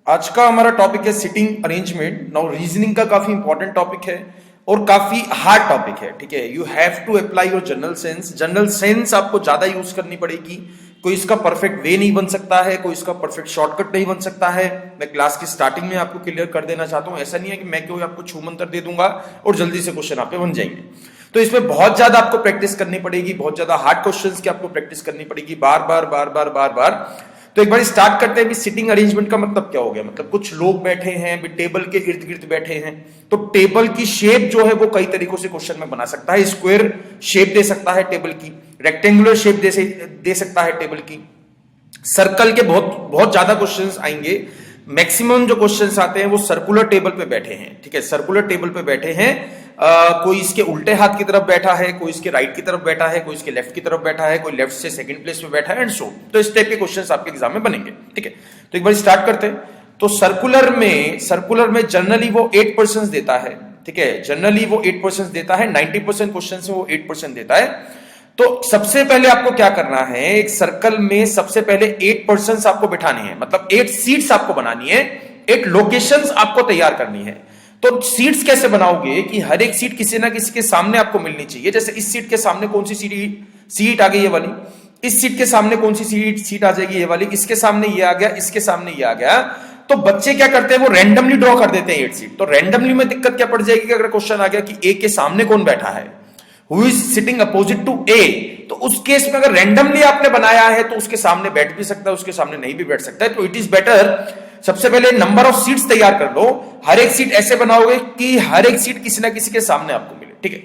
आज का हमारा टॉपिक है सिटिंग अरेंजमेंट। नाउ रीजनिंग का काफी इंपॉर्टेंट टॉपिक है और काफी हार्ड टॉपिक है। ठीक है, you have to apply your general sense. General sense आपको ज्यादा यूज करनी पड़ेगी। कोई इसका परफेक्ट वे नहीं बन सकता है, कोई इसका परफेक्ट शॉर्टकट नहीं बन सकता है। मैं क्लास की स्टार्टिंग में आपको क्लियर कर देना चाहता हूं, ऐसा नहीं है कि मैं कोई आपको छू मंतर दे दूंगा और जल्दी से क्वेश्चन आप पे बन जाएंगे। तो इसमें बहुत ज्यादा आपको प्रैक्टिस करनी पड़ेगी, बहुत ज्यादा हार्ड क्वेश्चंस की आपको प्रैक्टिस करनी पड़ेगी, बार बार बार बार बार बार। तो एक बार स्टार्ट करते हैं कि सिटिंग अरेंजमेंट का मतलब क्या हो गया। मतलब कुछ लोग बैठे हैं, टेबल के इर्द गिर्द बैठे हैं, तो टेबल की शेप जो है वो कई तरीकों से क्वेश्चन में बना सकता है। स्क्वायर शेप दे सकता है टेबल की, रेक्टेंगुलर शेप दे सकता है टेबल की, सर्कल के बहुत बहुत ज्यादा क्वेश्चंस आएंगे। मैक्सिमम जो क्वेश्चंस आते हैं वो सर्कुलर टेबल पे बैठे हैं। ठीक है, सर्कुलर टेबल पे बैठे हैं। कोई इसके उल्टे हाथ की तरफ बैठा है, कोई इसके राइट की तरफ बैठा है, कोई इसके लेफ्ट की तरफ बैठा है, कोई लेफ्ट से सेकंड प्लेस पे बैठा है एंड सो। तो इस टाइप के क्वेश्चंस आपके एग्जाम में बनेंगे। ठीक है, तो एक बार स्टार्ट करते हैं। तो सर्कुलर में जनरली वो 8% देता है। ठीक है, जनरली वो 8% देता है। 90% क्वेश्चन से वो 8% देता है। तो सबसे पहले आपको क्या करना है, एक सर्कल में सबसे पहले 8% आपको बिठानी है, मतलब 8 सीट्स आपको बनानी है, 8 लोकेशंस आपको तैयार करनी है। तो सीट्स कैसे बनाओगे कि हर एक सीट किसी ना किसी के सामने आपको मिलनी चाहिए। जैसे इस सीट के सामने कौन सी सीट आ गई, ये वाली। इस सीट के सामने कौन सी सीट आ जाएगी, ये वाली। इसके सामने ये आ गया, इसके सामने ये आ गया। तो बच्चे क्या करते हैं, वो रैंडमली ड्रॉ कर देते हैं 8 सीट। तो रैंडमली में दिक्कत क्या पड़ जाएगी कि अगर क्वेश्चन आ गया कि ए के सामने कौन बैठा है, who is sitting opposite to A, तो उस केस में अगर रैंडमली आपने बनाया है तो उसके सामने बैठ भी सकता है, उसके सामने नहीं भी बैठ सकता है। तो इट इज बेटर सबसे पहले नंबर ऑफ सीट्स तैयार कर लो। हर एक सीट ऐसे बनाओगे कि हर एक सीट किसी ना किसी के सामने आपको मिले। ठीक है,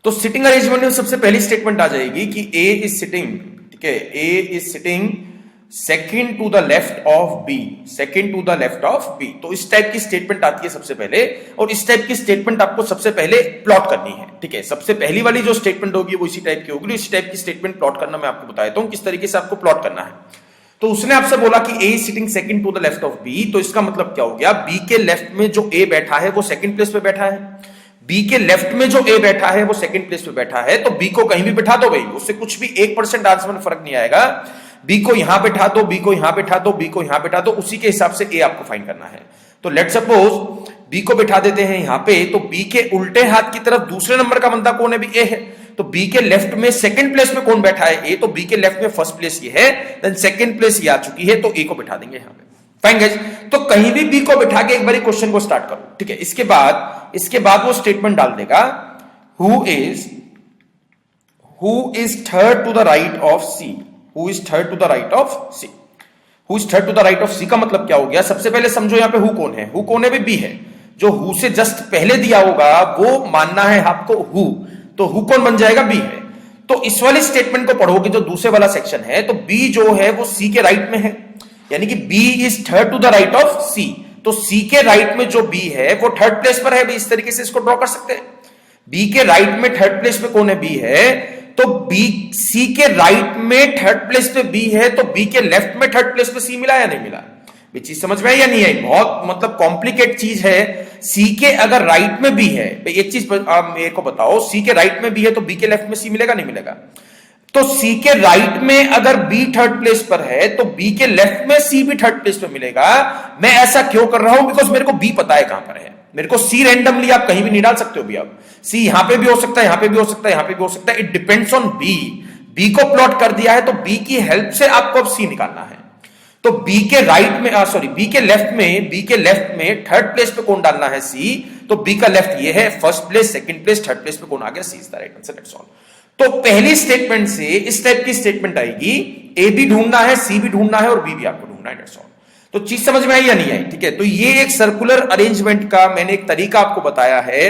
तो सिटिंग अरेंजमेंट में सबसे पहली स्टेटमेंट आ जाएगी कि ए इज सिटिंग। ठीक है, A is sitting second to the left of B, second to the left of B. तो इस टाइप की स्टेटमेंट आती है सबसे पहले, और इस टाइप की स्टेटमेंट आपको सबसे पहले प्लॉट करनी है। ठीक है, सबसे पहली वाली जो स्टेटमेंट होगी वो इसी टाइप की होगी। इस टाइप की स्टेटमेंट प्लॉट करना मैं आपको बताता हूं किस तरीके से आपको प्लॉट करना है। तो उसने आपसे बोला कि A is sitting second to the left of B, तो इसका मतलब क्या हो गया, बी के लेफ्ट में जो ए बैठा है वो सेकंड प्लेस पे बैठा है। बी के लेफ्ट में जो ए बैठा है वो सेकंड प्लेस पे बैठा है। तो बी को कहीं भी बिठा दो भाई, उससे कुछ भी 1% आंसर में फर्क नहीं आएगा। बी को यहां बैठा दो, बी को यहां बैठा दो, बी को यहां बैठा दो, उसी के हिसाब से ए आपको फाइंड करना है। तो लेट सपोज बी को बिठा देते हैं यहां पे, तो बी के उल्टे हाथ की तरफ दूसरे नंबर का बंदा कौन है, भी ए है। तो बी के लेफ्ट में सेकंड प्लेस में कौन बैठा है, ए। तो बी के लेफ्ट में फर्स्ट प्लेस ये है, देन सेकंड प्लेस ये आ चुकी है, तो ए को बिठा देंगे यहां पे। फाइन गाइस, तो कहीं भी बी को बिठा के एक बार क्वेश्चन को स्टार्ट करो। ठीक है, इसके बाद वो स्टेटमेंट डाल देगा, who is third to the right of C, who is third to the right of C. Who is third to the right of C का मतलब क्या हो गया, सबसे पहले समझो यहां पे हु कौन है। हु कौन है भी, बी है। जो हु से जस्ट पहले दिया होगा वो मानना है आपको हु, तो हु कौन बन जाएगा, बी है। तो इस वाली स्टेटमेंट को पढ़ोगे जो दूसरे वाला सेक्शन है, तो बी जो है वो सी के राइट में है, यानी कि B is third to the right of C. तो सी के राइट में जो बी है वो थर्ड प्लेस पर है। इस तरीके से इसको ड्रॉ कर सकते हैं। बी के राइट में थर्ड प्लेस पे कौन है, बी है। तो बी सी के राइट में थर्ड प्लेस पे बी है, तो बी के लेफ्ट में थर्ड प्लेस पे सी मिला या नहीं मिला, ये चीज समझ में आई या नहीं आई। बहुत मतलब कॉम्प्लिकेट चीज है। सी के अगर राइट में बी है, एक चीज आप मेरे को बताओ, सी के राइट में बी है तो बी के लेफ्ट में सी मिलेगा नहीं मिलेगा। तो सी के राइट में अगर बी थर्ड प्लेस पर है तो बी के लेफ्ट में सी भी थर्ड प्लेस पर मिलेगा। मैं ऐसा क्यों कर रहा हूं, बिकॉज मेरे को बी पता है कहां पर है। मेरे को सी रैंडमली आप कहीं भी नहीं डाल सकते हो भी। आप सी यहां पे भी हो सकता है, यहां पे भी हो सकता है, यहां पे भी हो सकता है। It depends on B. B को प्लॉट कर दिया है तो बी की हेल्प से आपको अब सी निकालना है। तो बी के राइट में बी के लेफ्ट में थर्ड प्लेस पे कौन डालना है, सी। तो बी का लेफ्ट ये है, first place, second place, third place पे कौन आ गया, C is the right answer, that's all. तो पहली स्टेटमेंट से इस टाइप की स्टेटमेंट आएगी, ए भी ढूंढना है, सी भी ढूंढना है और बी भी आपको ढूंढना है, दैट्स ऑल। तो चीज समझ में आई या नहीं आई। ठीक है, तो ये एक सर्कुलर अरेंजमेंट का मैंने एक तरीका आपको बताया है,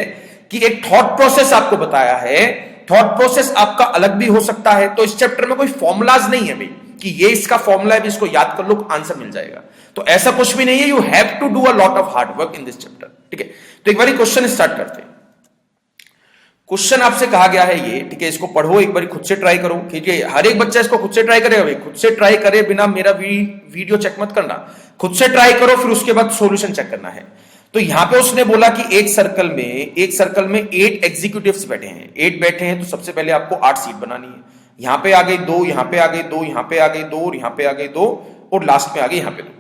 कि एक थॉट प्रोसेस आपको बताया है। थॉट प्रोसेस आपका अलग भी हो सकता है। तो इस चैप्टर में कोई फॉर्मुलाज नहीं है भाई कि ये इसका फॉर्मूला है, इसको याद कर लो आंसर मिल जाएगा। तो ऐसा कुछ भी नहीं है। You have to do a lot of hard work in this chapter. ठीक है, तो एक बार क्वेश्चन स्टार्ट करते हैं। क्वेश्चन आपसे कहा गया है ये, ठीक है, इसको पढ़ो एक बार, खुद से ट्राई करो। ठीक है, हर एक बच्चा इसको खुद से ट्राई करेगा भाई, खुद से ट्राई करे बिना मेरा वीडियो चेक मत करना। खुद से ट्राई करो, फिर उसके बाद सॉल्यूशन चेक करना है। तो यहां पे उसने बोला कि एक सर्कल में 8 एग्जीक्यूटिव्स बैठे हैं, 8 बैठे हैं, तो सबसे पहले आपको 8 सीट बनानी है। यहां पे आ गई 2, यहां पे आ गई 2, यहां पे आ गई 2, और यहां पे आ गई 2, और लास्ट में आ गई यहां पे 2।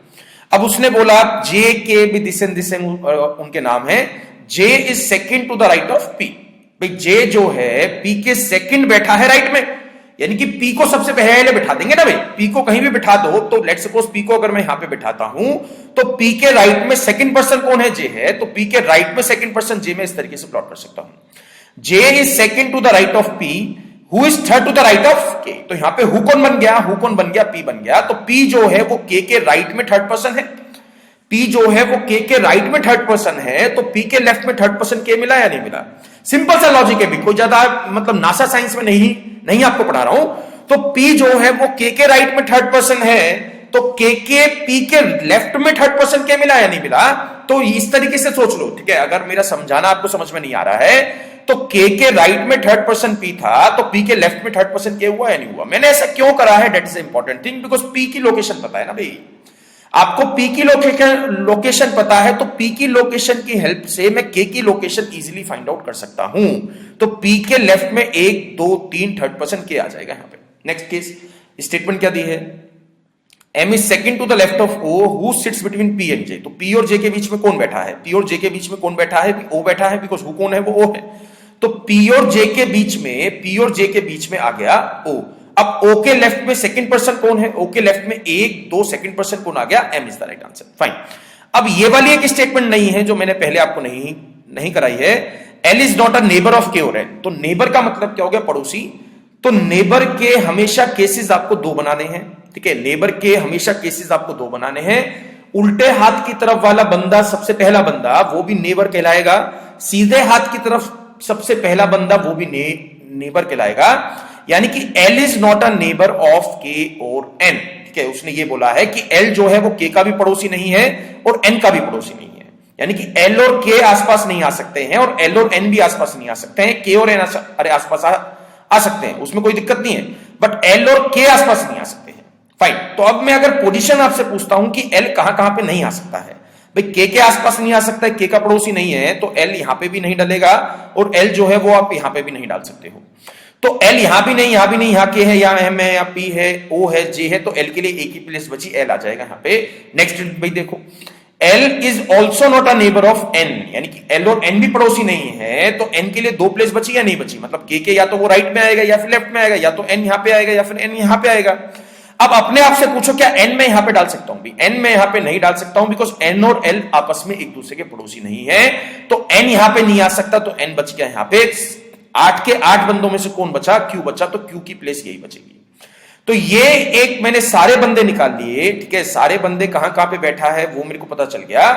अब उसने बोला जे के भी दिस एंड दिस उनके नाम है, J is second to the right of P. भाई जे जो है पी के सेकंड बैठा है राइट में, यानी कि पी को सबसे पहले बिठा देंगे ना भाई, पी को कहीं भी बिठा दो तो लेट्स सपोज पी को अगर मैं यहां पे बिठाता हूं तो पी के राइट में सेकंड पर्सन कौन है, जे है, तो पी के राइट में सेकंड पर्सन जे मैं इस तरीके से प्लॉट कर सकता हूं। J is second to the right of P, who is third to the right of K. तो यहां पे हु कौन बन गया, हु कौन बन गया, पी बन गया। तो पी जो है वो के राइट में थर्ड पर्सन है, पी जो है वो के राइट में थर्ड पर्सन है, तो पी के लेफ्ट में थर्ड पर्सन के मिला या नहीं मिला। सिंपल सा लॉजिक है भी, कोई ज्यादा मतलब नासा साइंस में नहीं आपको पढ़ा रहा हूं। तो पी जो है वो के राइट में थर्ड पर्सन है, तो के पी के लेफ्ट में थर्ड पर्सन के मिला या नहीं मिला। तो इस तरीके से सोच लो, ठीक है। अगर मेरा समझाना आपको समझ में नहीं आ रहा है तो के राइट में थर्ड पर्सन पी था, तो पी के लेफ्ट में थर्ड पर्सन के हुआ या नहीं हुआ। मैंने ऐसा क्यों करा है, that is important thing, because P की लोकेशन पता है ना भाई। आपको पी की लोकेशन पता है तो पी की लोकेशन की हेल्प से मैं के की लोकेशन इजीली फाइंड आउट कर सकता हूं। तो पी के लेफ्ट में 1 2 3 थर्ड पर्सन के आ जाएगा यहां पे। नेक्स्ट केस स्टेटमेंट क्या दी है, M is second to the left of O who sits between P and J. तो पी और जे के बीच में कौन बैठा है, पी और जे के बीच में कौन बैठा है, ओ बैठा है, बिकॉज हु कौन है, वो ओ है। तो पी और जे के बीच में आ गया ओ। अब ओ के लेफ्ट में सेकंड पर्सन कौन है, ओ के लेफ्ट में 1 2 सेकंड पर्सन कौन आ गया, M is the right answer. Fine. अब ये वाली एक स्टेटमेंट नहीं है जो मैंने पहले आपको नहीं कराई है, L is not a neighbour of के और एन। तो नेबर का मतलब क्या हो गया, पड़ोसी। तो नेबर के हमेशा केसेस आपको 2 बनाने हैं, ठीक है। नेबर के हमेशा केसेस आपको 2 बनाने हैं। उल्टे हाथ की तरफ वाला बंदा, सबसे पहला बंदा, वो भी नेबर कहलाएगा। सीधे हाथ की तरफ सबसे पहला बंदा, वो भी नेबर कहलाएगा। यानी कि L is not a neighbour of K और N, ठीक है। उसने ये बोला है कि L जो है वो K का भी पड़ोसी नहीं है और N का भी पड़ोसी नहीं है। यानी कि L और K आसपास नहीं आ सकते हैं और L और N भी आसपास नहीं आ सकते हैं। K और N आसपास आ सकते हैं, उसमें कोई दिक्कत नहीं है, बट L और K आसपास नहीं आ सकते हैं। फाइन। तो अब मैं अगर पोजीशन आपसे पूछता हूं कि L कहां पे नहीं आ सकता है, भाई K के आसपास नहीं आ सकता है, K का पड़ोसी नहीं है, तो L यहां पे भी नहीं डलेगा और L जो है वो आप यहां पे भी नहीं डाल सकते हो। तो L यहां भी नहीं, यहाँ K है, या M है, या P है, O है, J है, तो L के लिए एक ही प्लेस बची, L आ जाएगा यहां पे। नेक्स्ट भाई देखो, L is also not a neighbour of N, यानी कि L और N भी पड़ोसी नहीं है, तो N के लिए 2 प्लेस बची या नहीं बची, मतलब K या तो वो राइट में आएगा या फिर लेफ्ट में आएगा, या तो N यहां पे आएगा या फिर N यहां पे आएगा। अब अपने आप से पूछो क्या N में यहां पे डाल सकता हूं भी, N में यहां पे नहीं डाल सकता हूं, बिकॉज N और L आपस में एक दूसरे के पड़ोसी नहीं है। तो N यहां पे नहीं आ सकता, तो N बच गया यहां पे। 8 के 8 बंदों में से कौन बचा, Q बचा, तो Q की प्लेस यही बचेगी। तो ये एक मैंने सारे बंदे निकाल लिए, ठीक है। सारे बंदे कहां पे बैठा है वो मेरे को पता चल गया।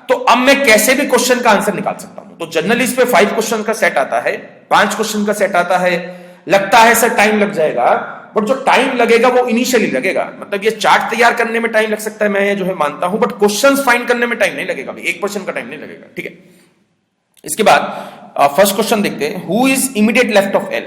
तो अब मैं कैसे भी क्वेश्चन का आंसर निकाल सकता हूं। तो जनरली इस पे 5 क्वेश्चन का सेट आता है, 5 क्वेश्चन का सेट आता है। लगता है सर टाइम लग जाएगा, बट जो टाइम लगेगा वो इनिशियली लगेगा। मतलब ये चार्ट तैयार करने में टाइम लग सकता है, मैं ये जो है मानता हूं, बट क्वेश्चंस फाइंड करने में टाइम नहीं लगेगा, 1% का टाइम नहीं लगेगा, ठीक है। इसके बाद फर्स्ट क्वेश्चन देखते हैं, who is immediate left of L।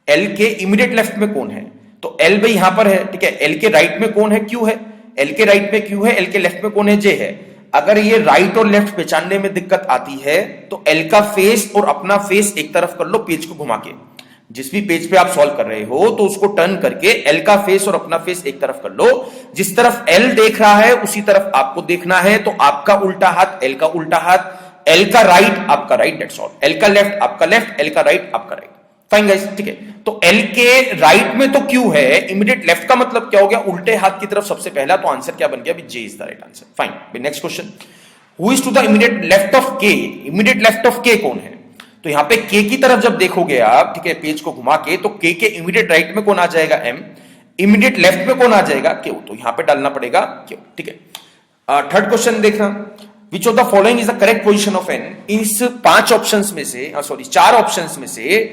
L के इमीडिएट लेफ्ट में कौन है, तो L भाई यहां पर है, ठीक है। L के राइट में कौन है, Q है। L के राइट में Q है, L के लेफ्ट में कौन है, J है। अगर ये राइट और लेफ्ट पहचानने में दिक्कत आती है तो L का फेस और अपना फेस एक तरफ कर लो, पेज को घुमा के। जिस भी पेज पे आप सॉल्व कर रहे हो तो उसको टर्न करके L का फेस और अपना फेस एक तरफ कर लो। जिस तरफ L देख रहा है उसी तरफ आपको देखना है। तो आपका उल्टा हाथ L का उल्टा हाथ, L का राइट आपका राइट, दैट्स ऑल। L का लेफ्ट आपका लेफ्ट, L का राइट आपका राइट। फाइन गाइस, ठीक है। तो L के राइट में तो Q है, इमीडिएट लेफ्ट का मतलब क्या हो गया, उल्टे हाथ की तरफ सबसे पहला। तो आंसर क्या बन गया, J is the right answer. Fine. Next question, who is to the immediate left of K। Immediate left of K कौन है, तो यहां पे K की तरफ जब देखोगे आप, ठीक है, पेज को घुमा के, तो K के इमीडिएट राइट में कौन आ जाएगा, M। इमीडिएट लेफ्ट में कौन आ जाएगा, Q। तो यहां पे डालना पड़ेगा Q, ठीक है। थर्ड क्वेश्चन देखना, विच of the following is the correct position of N। इस 5 ऑप्शंस में से, सॉरी 4 ऑप्शंस में से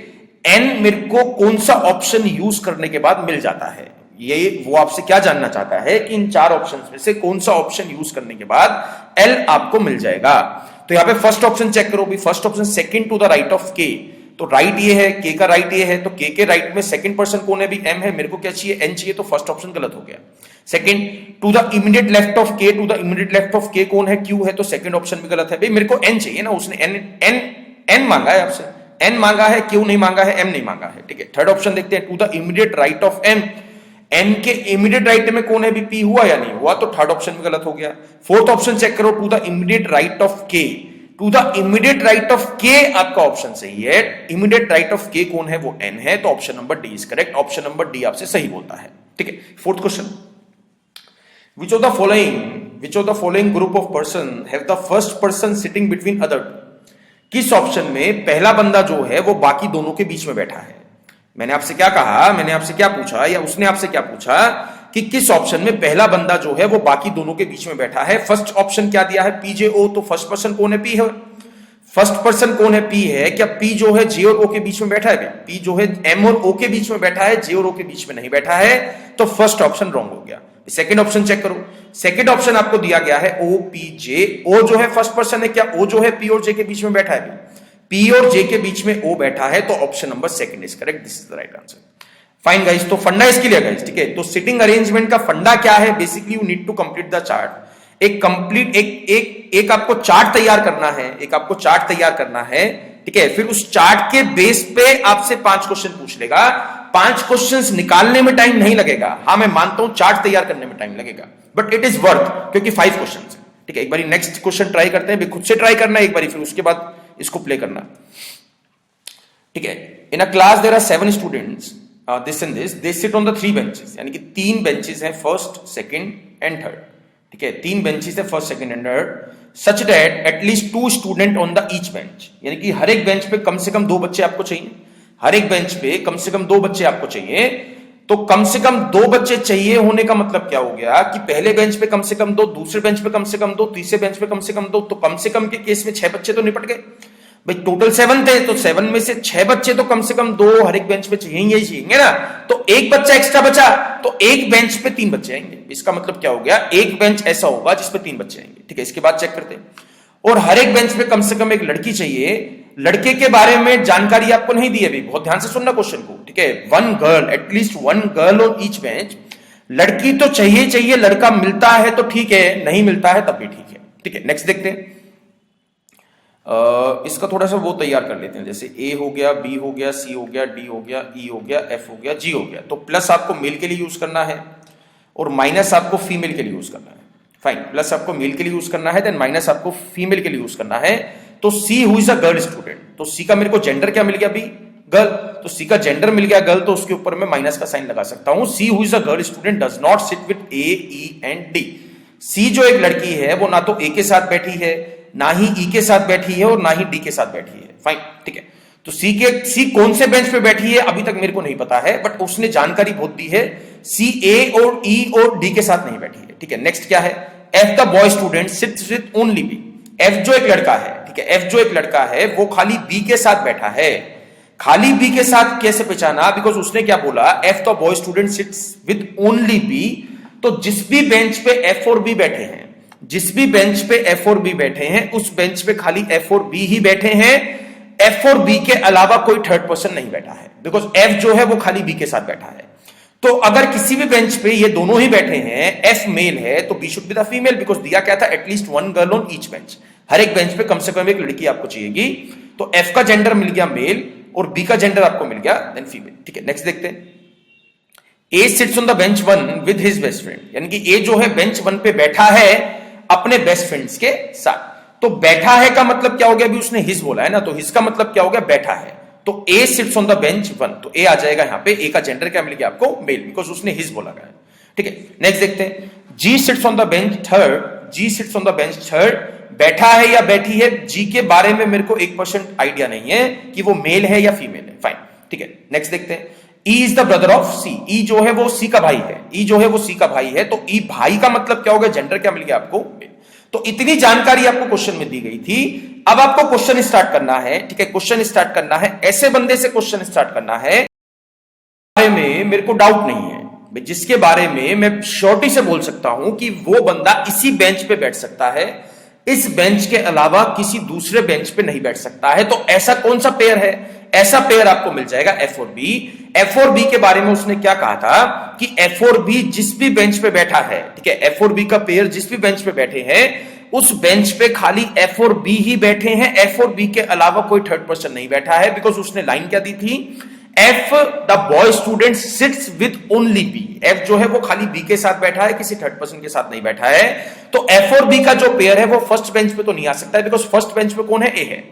N मेरे को कौन सा ऑप्शन यूज करने के बाद मिल जाता है। ये वो आपसे क्या जानना चाहता है कि इन 4 ऑप्शंस में से कौन सा ऑप्शन यूज करने के बाद L आपको मिल जाएगा। तो यहां पे फर्स्ट ऑप्शन चेक करो भी, first option second to the right of K। तो राइट ये है, K का राइट ये है, तो K के राइट में सेकंड पर्सन कौन है भी, M है। मेरे को क्या चाहिए, N चाहिए, तो फर्स्ट ऑप्शन गलत हो गया। Second, to the immediate left of K, to the immediate left of K कौन है, Q है, तो सेकंड ऑप्शन भी गलत है। भाई मेरे को N चाहिए ना, उसने N मांगा है आपसे, N मांगा है, Q नहीं मांगा है, M नहीं मांगा है, ठीक है। थर्ड ऑप्शन देखते हैं, to the immediate right of M। N के इमीडिएट राइट में कौन है, भी पी हुआ या नहीं हुआ, तो थर्ड ऑप्शन में गलत हो गया। फोर्थ ऑप्शन चेक करो, to the immediate right of K, to the immediate right of K आपका ऑप्शन सही है। इमीडिएट राइट ऑफ के कौन है, वो एन है, तो option number D is correct. Option number D आपसे सही बोलता है, ठीक है। Fourth question, which of the following group of person have the first person sitting between other two. किस ऑप्शन में पहला बंदा जो है वो बाकी दोनों के बीच में बैठा है। मैंने आपसे क्या कहा, मैंने आपसे क्या पूछा, या उसने आपसे क्या पूछा कि किस ऑप्शन में पहला बंदा जो है वो बाकी दोनों के बीच में बैठा है। फर्स्ट ऑप्शन क्या दिया है, पीजेओ, तो फर्स्ट पर्सन कौन है, पी है। फर्स्ट पर्सन कौन है, पी है। क्या पी जो है जे और ओ के बीच में बैठा है? पी जो है एम और ओ के बीच में बैठा है, जे और ओ के बीच में नहीं बैठा है, तो फर्स्ट ऑप्शन रॉन्ग हो गया। सेकंड ऑप्शन चेक करो, सेकंड ऑप्शन आपको दिया गया है ओ पी जे। ओ जो है फर्स्ट पर्सन है, क्या ओ जो है पी और जे के बीच में बैठा है? पी और जे के बीच में ओ बैठा है, तो option number second is correct, this is the right answer. Fine guys, तो फंडा इसके लिए गाइस, ठीक है। तो सिटिंग अरेंजमेंट का फंडा क्या है, basically you need to complete the chart. एक कंप्लीट एक आपको चार्ट तैयार करना है, एक आपको चार्ट तैयार करना है, ठीक है। फिर उस चार्ट के बेस पे आपसे 5 क्वेश्चन पूछ लेगा। 5 क्वेश्चंस निकालने में टाइम नहीं लगेगा, हाँ मैं मानता हूं चार्ट तैयार करने में टाइम लगेगा, बट इट इज वर्थ, क्योंकि 5 क्वेश्चन है, ठीक है। एक बार नेक्स्ट क्वेश्चन ट्राई करते हैं, खुद से ट्राई करना है एक बार, फिर उसके बाद इसको प्ले करना, ठीक है। In a class there are 7 students, this and this, they sit on the 3 benches, यानी कि 3 बेंचेस हैं, फर्स्ट, सेकंड एंड थर्ड, ठीक है। 3 बेंचेस है, first, second and third, such that at least 2 student on the each bench, यानी कि हर एक bench पे कम से कम 2 बच्चे आपको चाहिए। हर एक बेंच पे कम से कम 2 बच्चे आपको चाहिए। तो कम से कम 2 बच्चे चाहिए होने का मतलब क्या हो गया कि पहले बेंच पे कम से कम 2, दूसरे बेंच पे कम से कम 2, तीसरे बेंच पे कम से कम 2, तो कम से कम के केस में 6 बच्चे तो निपट गए भाई। टोटल 7 थे, तो 7 में से 6 बच्चे तो कम से कम 2 हर एक बेंच पे चाहिए ना। तो एक बच्चा एक्स्ट्रा बचा, तो एक बेंच पे 3 बच्चे आएंगे। इसका मतलब क्या हो गया, एक बेंच ऐसा होगा जिसपे 3 बच्चे आएंगे, ठीक है। इसके बाद चेक करते हैं, और हर एक बेंच पे कम से कम एक लड़की चाहिए। लड़के के बारे में जानकारी आपको नहीं दी है, बहुत ध्यान से सुनना क्वेश्चन को, ठीक है। 1 girl, at least 1 girl on each bench. लड़की तो चाहिए, लड़का मिलता है तो ठीक है, नहीं मिलता है तब भी ठीक है, ठीक है। नेक्स्ट देखते हैं, इसका थोड़ा सा वो तैयार कर लेते हैं, जैसे ए हो गया, बी हो गया, सी हो गया, डी हो गया, ई हो गया, एफ हो गया, जी हो गया। तो प्लस आपको मेल के लिए यूज करना है और माइनस आपको फीमेल के लिए यूज करना है। फाइन, प्लस आपको मेल के लिए यूज करना है, देन माइनस आपको फीमेल के लिए यूज करना है। तो सी who is a girl student, तो सी का मेरे को जेंडर क्या मिल गया अभी, गर्ल, तो सी का जेंडर मिल गया गर्ल, तो उसके ऊपर मैं माइनस का साइन लगा सकता हूं। C who is a girl student does not sit with A, E and D. C जो एक लड़की है वो ना तो ए के साथ बैठी है, ना ही ई के साथ बैठी है, और ना ही डी के साथ बैठी है। फाइन, ठीक है। तो सी कौन से बेंच पे बैठी है अभी तक मेरे को नहीं पता है, बट उसने जानकारी बहुत दी है, सी ए और ई और डी के साथ नहीं बैठी है, ठीक है। नेक्स्ट क्या है, F the boy student sits with only B. F जो एक लड़का है, ठीक है, एफ जो एक लड़का है वो खाली बी के साथ बैठा है। खाली बी के साथ कैसे पहचाना, बिकॉज उसने क्या बोला, F the boy student sits with only B. तो जिस भी बेंच पे एफ और बी बैठे हैं, जिस भी बेंच पे एफ और बी बैठे हैं, उस बेंच पे खाली एफ और बी ही बैठे हैं। एफ और बी के अलावा कोई थर्ड पर्सन नहीं बैठा है, बिकॉज एफ जो है वो खाली बी के साथ बैठा है। तो अगर किसी भी बेंच पे ये दोनों ही बैठे हैं, एफ मेल है, तो B should be the female, because दिया क्या था, at least 1 girl on each bench. हर एक बेंच पे कम से कम एक लड़की आपको चाहिएगी। तो एफ का जेंडर मिल गया मेल और बी का जेंडर आपको मिल गया देन फीमेल, ठीक है। नेक्स्ट देखते हैं, A sits on the bench 1 with his best friend, यानी कि ए जो है बेंच 1 पे बैठा है अपने बेस्ट फ्रेंड्स के साथ। तो बैठा है का मतलब क्या हो गया, अभी उसने हिज बोला है ना, तो हिज का मतलब क्या हो गया, बैठा है। तो ए सिट्स ऑन द बेंच 1, तो ए आ जाएगा यहां पे। ए का जेंडर क्या मिल गया आपको, मेल, बिकॉज उसने हिज बोला गया, ठीक है। नेक्स्ट देखते हैं, G sits on the bench 3rd, G sits on the bench 3rd, बैठा है या बैठी है, जी के बारे में मेरे को 1% आइडिया नहीं है कि वो मेल है या फीमेल है। फाइन, ठीक है। नेक्स्ट देखते हैं, E is the brother of C, E जो है वो सी का भाई है, ई जो है वो सी का भाई है। तो ई भाई का मतलब क्या हो गया, जेंडर क्या मिल गया आपको, मेल। तो इतनी जानकारी आपको क्वेश्चन में दी गई थी। अब आपको क्वेश्चन स्टार्ट करना है, ठीक है। क्वेश्चन स्टार्ट करना है, ऐसे बंदे से क्वेश्चन स्टार्ट करना है बारे में मेरे को डाउट नहीं है, जिसके बारे में मैं श्योरिटी से बोल सकता हूं कि वो बंदा इसी बेंच पे बैठ सकता है, इस बेंच के अलावा किसी दूसरे बेंच पे नहीं बैठ सकता है। तो ऐसा कौन सा पेयर है, ऐसा पेयर आपको मिल जाएगा एफ और बी। एफ और बी के बारे में उसने क्या कहा था कि एफ और बी जिस भी बेंच पे बैठा है, ठीक है, एफ और बी का पेयर जिस भी बेंच पे बैठे हैं, उस बेंच पे खाली एफ और बी ही बैठे हैं, एफ और बी के अलावा कोई थर्ड पर्सन नहीं बैठा है। बिकॉज उसने लाइन क्या दी थी, F the boy student sits with only B, F जो है वो खाली बी के साथ बैठा है, किसी थर्ड पर्सन के साथ नहीं बैठा है। तो एफ और बी का जो पेयर है वो फर्स्ट बेंच पे तो नहीं आ सकता है, बिकॉज फर्स्ट बेंच पे कौन है, ए है।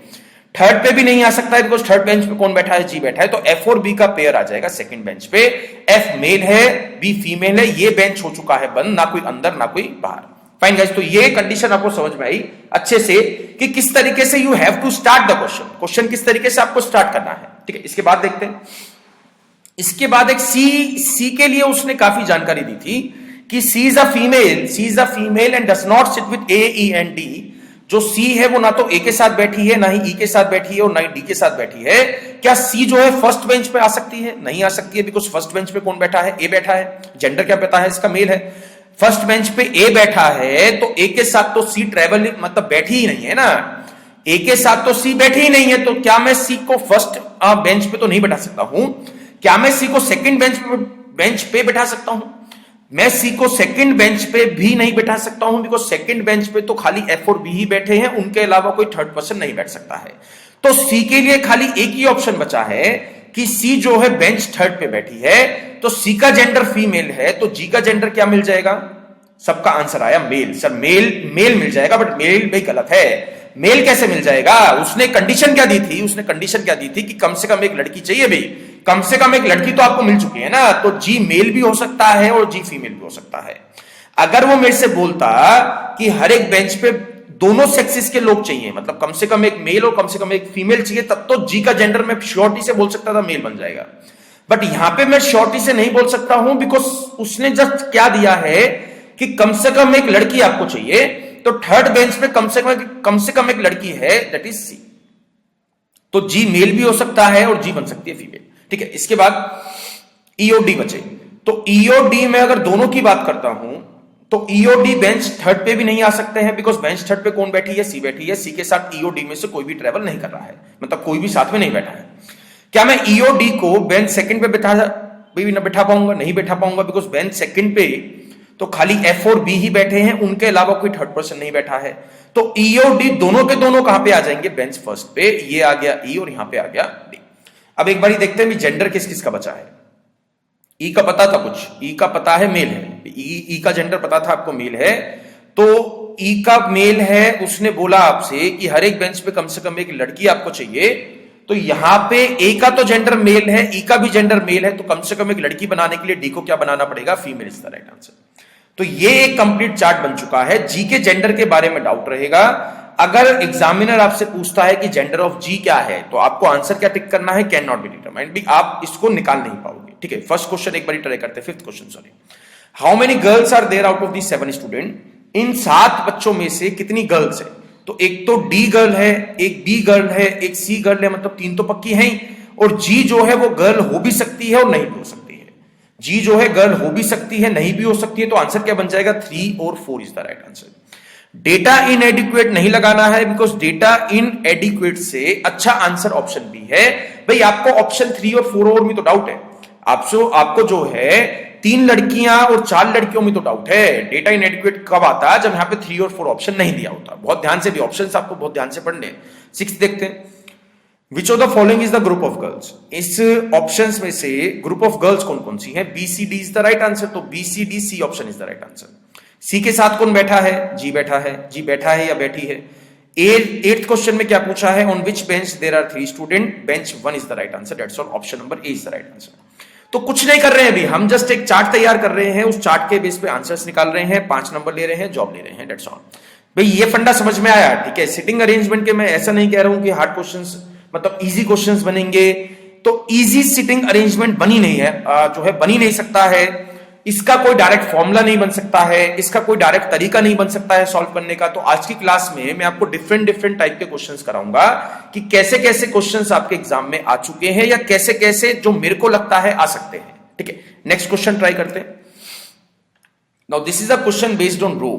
थर्ड पे भी नहीं आ सकता है, बिकॉज थर्ड बेंच पे कौन बैठा है, जी बैठा है। तो एफ और बी का पेयर आ जाएगा सेकंड बेंच पे। एफ मेल है, बी फीमेल है, ये बेंच हो चुका है बंद, ना कोई अंदर ना कोई बाहर। फाइन गाइस, तो ये कंडीशन आपको समझ में आई अच्छे से कि किस तरीके से you have to start the question, question किस तरीके से आपको स्टार्ट करना है। ठीक है, इसके बाद देखते हैं। इसके बाद एक सी के लिए उसने काफी जानकारी दी थी कि C is a female and does not sit with A E and D. जो सी है वो ना तो ए के साथ बैठी है, ना ही ई के साथ बैठी है और ना ही डी के साथ बैठी है। क्या सी जो है फर्स्ट बेंच पे आ सकती है? नहीं आ सकती है, बिकॉज फर्स्ट बेंच पे कौन बैठा है, ए बैठा है। जेंडर क्या पता है इसका, मेल है। फर्स्ट बेंच पे ए बैठा है तो ए के साथ तो सी ट्रेवल मतलब बैठी ही नहीं है ना, ए के साथ तो सी बैठी ही नहीं है। तो क्या मैं सी को फर्स्ट बेंच पे तो नहीं बैठा सकता हूं? क्या मैं सी को सेकंड बेंच पे बैठा सकता हूं? मैं सी को सेकंड बेंच पे भी नहीं बैठा सकता हूं, बिकॉज सेकंड बेंच पे तो खाली एफ और बी ही बैठे हैं, उनके अलावा कोई थर्ड पर्सन नहीं बैठ सकता है। तो सी के लिए खाली एक ही ऑप्शन बचा है कि सी जो है बेंच थर्ड पे बैठी है, तो सी का जेंडर फीमेल है, तो जी का जेंडर क्या मिल जाएगा? सबका आंसर आया मेल। सर मेल मिल जाएगा, बट मेल भाई गलत है। मेल कैसे मिल जाएगा? उसने कंडीशन क्या दी थी? उसने कंडीशन क्या दी थी कि कम से कम एक लड़की चाहिए भाई, कम से कम एक लड़की तो आपको मिल चुकी है ना। तो जी मेल भी हो सकता है और जी फीमेल भी हो सकता है। अगर वो मेरे से बोलता कि हर एक बेंच पे दोनों सेक्सेस के लोग चाहिए, मतलब कम से कम एक मेल और कम से कम एक फीमेल चाहिए, तब तो जी का जेंडर मैं श्योरिटी से बोल सकता था मेल बन जाएगा। बट यहां पे मैं श्योरिटी से नहीं बोल सकता हूं, बिकॉज उसने जस्ट क्या दिया है कि कम से कम एक लड़की आपको चाहिए। तो थर्ड बेंच पे कम से कम एक लड़की है, दैट इज सी। तो जी मेल भी हो सकता है और जी बन सकती है फीमेल। ठीक है, इसके बाद ईओडी बचे। तो ईओडी में अगर दोनों की बात करता हूं तो ईओडी बेंच थर्ड पे भी नहीं आ सकते हैं, बिकॉज बेंच थर्ड पे कौन बैठी है, सी बैठी है। सी के साथ ईओडी में से कोई भी ट्रेवल नहीं कर रहा है, मतलब कोई भी साथ में नहीं बैठा है। क्या मैं ईओडी को बेंच सेकंड पे बैठा पाऊंगा? नहीं बैठा पाऊंगा, बिकॉज बेंच सेकंड पे तो खाली एफ और बी ही बैठे हैं, उनके अलावा कोई थर्ड पर्सन नहीं बैठा है। तो ईओडी दोनों के दोनों कहां पे आ जाएंगे? बेंच फर्स्ट पे। ये आ गया ई और यहां पे आ गया डी। अब एक बार देखते हैं जेंडर किस किस का बचा है। ई का पता था कुछ, ई का पता है मेल है, ई का जेंडर पता था आपको मेल है। तो ई का मेल है, उसने बोला आपसे कि हर एक बेंच पे कम से कम एक लड़की आपको चाहिए। तो यहां पे ए का तो जेंडर मेल है, ई का भी जेंडर मेल है, तो कम से कम एक लड़की बनाने के लिए डी को क्या बनाना पड़ेगा? Female is the right answer. तो ये एक कंप्लीट चार्ट बन चुका है। जी के जेंडर के बारे में डाउट रहेगा, अगर एग्जामिनर आपसे पूछता है कि जेंडर ऑफ जी क्या है, तो आपको आंसर क्या टिक करना है? कैन नॉट बी डिटरमाइंड भी, आप इसको निकाल नहीं पाओगे। ठीक है, फर्स्ट क्वेश्चन एक बार ट्राई करते हैं, fifth question sorry. How many girls are there out of the 7 student? इन 7 बच्चों में से कितनी गर्ल्स है? तो एक तो डी गर्ल है, एक बी गर्ल है, एक सी गर्ल है, मतलब 3 तो पक्की है ही। और जी जो है वो गर्ल हो भी सकती है और नहीं भी हो सकती है। जी जो है गर्ल हो भी सकती है, नहीं भी हो सकती है। तो आंसर क्या बन जाएगा? 3 और 4 is the right answer. Data इनएडिक्वेट नहीं लगाना है, बिकॉज डेटा इनएडिक्वेट से अच्छा आंसर ऑप्शन बी है। भाई आपको ऑप्शन 3 और 4 और में तो डाउट है, आपको जो है 3 लड़कियां और 4 लड़कियों में तो डाउट है। डेटा इनएडिक्वेट कब आता है? जब यहां पे 3 और 4 ऑप्शन नहीं दिया होता। बहुत ध्यान से भी ऑप्शंस आपको बहुत ध्यान से पढ़ने। 6 देखते हैं, which of the following is the group of girls? इस ऑप्शंस में से ग्रुप ऑफ गर्ल्स कौन कौन सी है? B C D is the right answer. तो B C D C option is the right answer. C के साथ कौन बैठा है? जी बैठा है। जी बैठा है या बैठी है? एट्थ क्वेश्चन में क्या पूछा है? On which bench there are 3 student? Bench 1 is the right answer. That's all, option number A is the right answer. तो कुछ नहीं कर रहे हैं अभी, हम जस्ट एक चार्ट तैयार कर रहे हैं, उस चार्ट के बेस पे आंसर्स निकाल रहे हैं, 5 नंबर ले रहे हैं, जॉब ले रहे हैं। दैट्स ऑल भाई, ये फंडा समझ में आया? ठीक है, सिटिंग अरेंजमेंट के मैं ऐसा नहीं कह रहा हूं कि हार्ड क्वेश्चंस मतलब इजी क्वेश्चंस बनेंगे। तो इजी सिटिंग अरेंजमेंट बनी नहीं है, जो है बनी नहीं सकता है। इसका कोई डायरेक्ट फॉर्मूला नहीं बन सकता है, इसका कोई डायरेक्ट तरीका नहीं बन सकता है सॉल्व करने का। तो आज की क्लास में मैं आपको डिफरेंट टाइप के क्वेश्चंस कराऊंगा कि कैसे कैसे क्वेश्चंस आपके एग्जाम में आ चुके हैं या कैसे कैसे जो मेरे को लगता है आ सकते हैं। ठीक है, नेक्स्ट क्वेश्चन ट्राई करते हैं। Now this is a question based on row.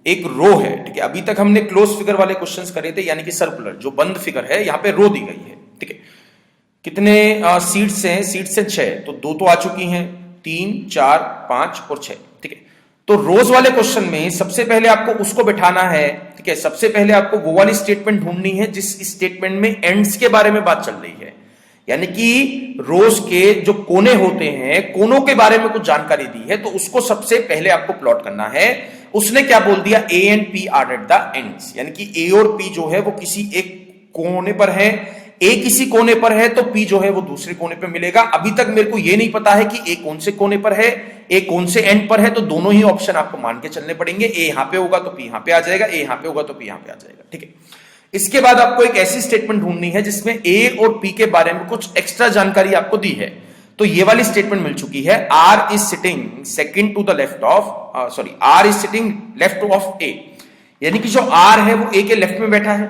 एक रो है, ठीक है। अभी तक हमने क्लोज फिगर वाले क्वेश्चंस करे थे, यानी कि सर्कुलर जो बंद फिगर है, यहां पे रो दी गई है। ठीक है, कितने सीट्स हैं? सीट्स हैं 6, तो 2 तो आ चुकी हैं, 3, 4, 5 और 6। ठीक है, तो रोज वाले क्वेश्चन में सबसे पहले आपको उसको बिठाना है। ठीक है, सबसे पहले आपको वो वाली स्टेटमेंट ढूंढनी है जिस स्टेटमेंट में एंड्स के बारे में बात चल रही है। यानी कि रोज के जो कोने होते हैं, कोनों के बारे में कुछ जानकारी दी है, तो उसको सबसे पहले आपको प्लॉट करना है। उसने क्या बोल दिया, A and P R at the ends, यानी कि ए और पी जो है वो किसी एक कोने पर है, ए किसी कोने पर है तो पी जो है वो दूसरे कोने पर मिलेगा। अभी तक मेरे को ये नहीं पता है कि ए कौन से कोने पर है, ए कौन से एंड पर है, तो दोनों ही ऑप्शन आपको मान के चलने पड़ेंगे। ए यहां पे होगा तो पी यहां पे आ जाएगा, ए यहां पे होगा तो पी यहां पे आ जाएगा, ठीक है। इसके बाद आपको एक ऐसी स्टेटमेंट ढूंढनी है जिसमें ए और पी के बारे में कुछ एक्स्ट्रा जानकारी आपको दी है। तो ये वाली स्टेटमेंट मिल चुकी है, R is sitting second to the left of R is sitting left of A, यानी कि जो आर है वो ए के लेफ्ट में बैठा है,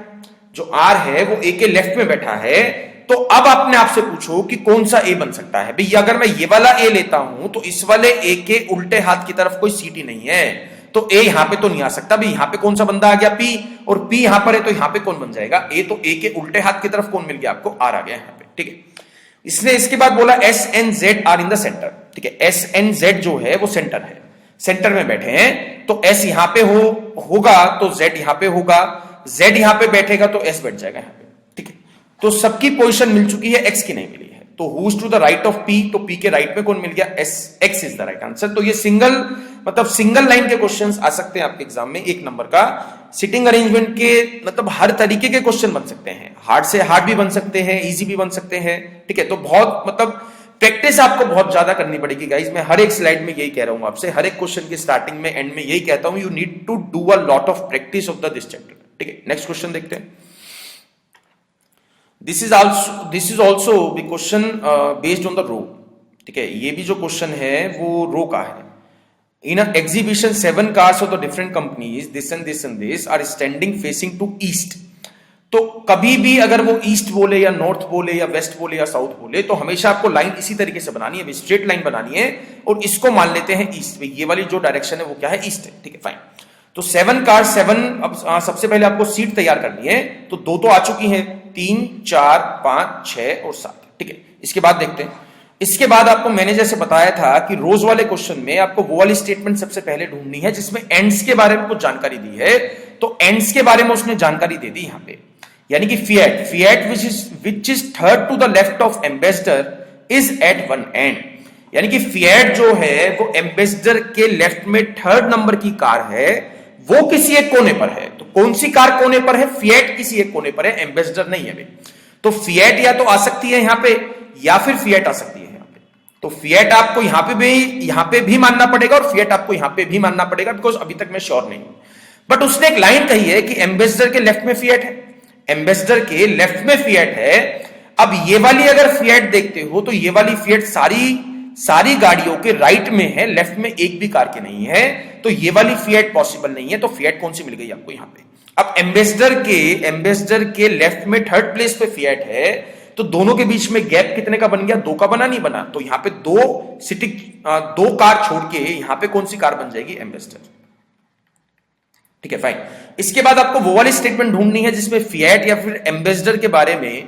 जो आर है वो ए के लेफ्ट में बैठा है। तो अब अपने आप से पूछो कि कौन सा ए बन सकता है भाई। अगर मैं ये वाला ए लेता हूं तो इस वाले ए के उल्टे हाथ की तरफ कोई सीट ही नहीं है, तो ए यहां पे तो नहीं आ सकता भाई। यहां पे कौन सा बंदा आ गया, पी, और पी यहां पर है तो यहां पे कौन बन जाएगा, ए। तो ए के उल्टे हाथ की तरफ कौन मिल गया आपको, आर आ गया यहां पे, ठीक है। इसने इसके बाद बोला S and Z are in the centre, ठीक है। एस एंड जेड जो है वो सेंटर है, सेंटर में बैठे हैं, तो एस यहां पे होगा तो जेड यहां पे होगा, जेड यहां पे बैठेगा तो एस बैठ जाएगा यहां पे, ठीक है। तो सबकी पोजीशन मिल चुकी है, एक्स की नहीं मिली है। तो who is to the right of P, तो पी के राइट में कौन मिल गया, S, X is the right answer. तो ये सिंगल लाइन के क्वेश्चंस आ सकते हैं आपके एग्जाम में, एक नंबर का। सिटिंग अरेंजमेंट के हर तरीके के क्वेश्चन बन सकते हैं, हार्ड से हार्ड भी बन सकते हैं, इजी भी बन सकते हैं, ठीक है। तो बहुत प्रैक्टिस आपको बहुत ज्यादा करनी पड़ेगी गाइस। मैं हर एक स्लाइड में यही कह रहा हूं आपसे, हर एक क्वेश्चन की स्टार्टिंग में एंड में यही कहता हूं, you need to do a lot of practice of this chapter, ठीक है। नेक्स्ट क्वेश्चन देखते हैं। This is also question based on the row, ठीक है। ये भी जो क्वेश्चन है वो रो का है। In a exhibition 7 cars of the different companies this and this and this are standing facing to east। तो कभी भी अगर वो ईस्ट बोले या नॉर्थ बोले या वेस्ट बोले या साउथ बोले, तो हमेशा आपको लाइन इसी तरीके से बनानी है, स्ट्रेट लाइन बनानी है, और इसको मान लेते हैं ईस्ट। ये वाली जो डायरेक्शन है वो क्या है, ईस्ट है, ठीक है, फाइन। तो 7 cars 7, अब सबसे पहले आपको सीट तैयार करनी है, तो दो तो आ चुकी हैं, 3 4 5 6 और 7, ठीक है। इसके बाद देखते हैं। इसके बाद आपको मैंने जैसे बताया था कि रोज वाले क्वेश्चन में आपको वो वाली स्टेटमेंट सबसे पहले ढूंढनी है जिसमें एंड्स के बारे में कुछ जानकारी दी है। तो एंड्स के बारे में उसने जानकारी दे दी यहां पे, यानी कि Fiat which is third to the left of Ambassador is at one end, यानी कि फिएट जो है वो एम्बेसडर के लेफ्ट में थर्ड नंबर की कार है, वो किसी एक कोने पर है। तो कौन सी कार कोने पर है, फिएट किसी एक कोने पर है, एम्बेसडर नहीं है। तो फिएट या तो आ सकती है यहां पे या फिर फिएट आ सकती है यहां पे। तो फिएट आपको यहां पे भी मानना पड़ेगा और फिएट आपको यहां पे भी मानना पड़ेगा, बिकॉज अभी तक मैं श्योर नहीं हूं। बट उसने एक लाइन कही है कि एम्बेसडर के लेफ्ट में फिएट है, एम्बेसडर के लेफ्ट में फिएट है। अब ये वाली अगर फिएट देखते हो तो ये वाली फिएट सारी गाड़ियों के राइट में है, लेफ्ट में एक भी कार के नहीं है, तो ये वाली फिएट पॉसिबल नहीं है। तो फिएट कौन सी मिल गई आपको यहां पे। अब एम्बेसडर के लेफ्ट में थर्ड प्लेस पे फिएट है, तो दोनों के बीच में गैप कितने का बन गया, 2 का बना, नहीं बना। तो यहां पे दो कार छोड़ के यहां पे कौन सी कार बन जाएगी, एम्बेसडर, ठीक है, फाइन। इसके बाद आपको वो वाली स्टेटमेंट ढूंढनी है जिसमें फिएट या फिर एम्बेसडर के बारे में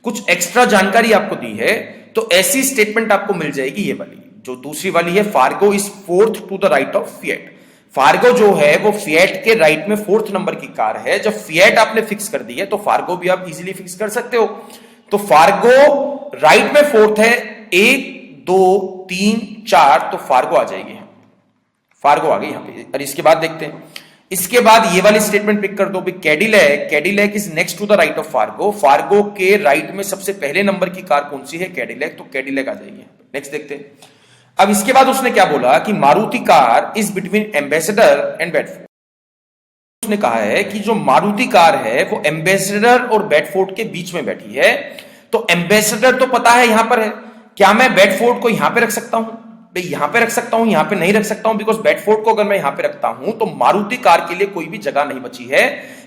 कुछ एक्स्ट्रा जानकारी आपको दी है। तो ऐसी स्टेटमेंट आपको मिल जाएगी ये वाली, जो दूसरी वाली है, Fargo is fourth to the right of Fiat. Fargo जो है वो फिएट के राइट में 4th नंबर की कार है। जब फिएट आपने फिक्स कर दी है तो फार्गो भी आप इजीली फिक्स कर सकते हो। तो फार्गो राइट में 4th है, 1 2 3 4, तो फार्गो आ जाएगी, फार्गो आ गई यहां पे। और इसके बाद देखते हैं, इसके बाद ये वाली स्टेटमेंट पिक कर दो, Cadillac is next to the right of Fargo. Fargo के राइट में सबसे पहले नंबर की कार कौन सी है, कैडिलैक, तो कैडिलैक आ जाएगी। नेक्स्ट देखते हैं। अब इसके बाद उसने क्या बोला कि Maruti car is between ambassador and Bedford. उसने कहा है कि जो मारुति कार है वो एम्बेसडर और बेडफोर्ड के बीच में बैठी है। तो एम्बेसडर तो पता है यहां पर है, क्या मैं बेडफोर्ड को यहां पे रख सकता हूं, भाई यहां पे रख सकता हूं, यहां पे नहीं रख सकता हूं, बिकॉज बेडफोर्ड को अगर मैं यहां पे रखता हूं तो मारुति कार के लिए कोई भी जगह नहीं बची है।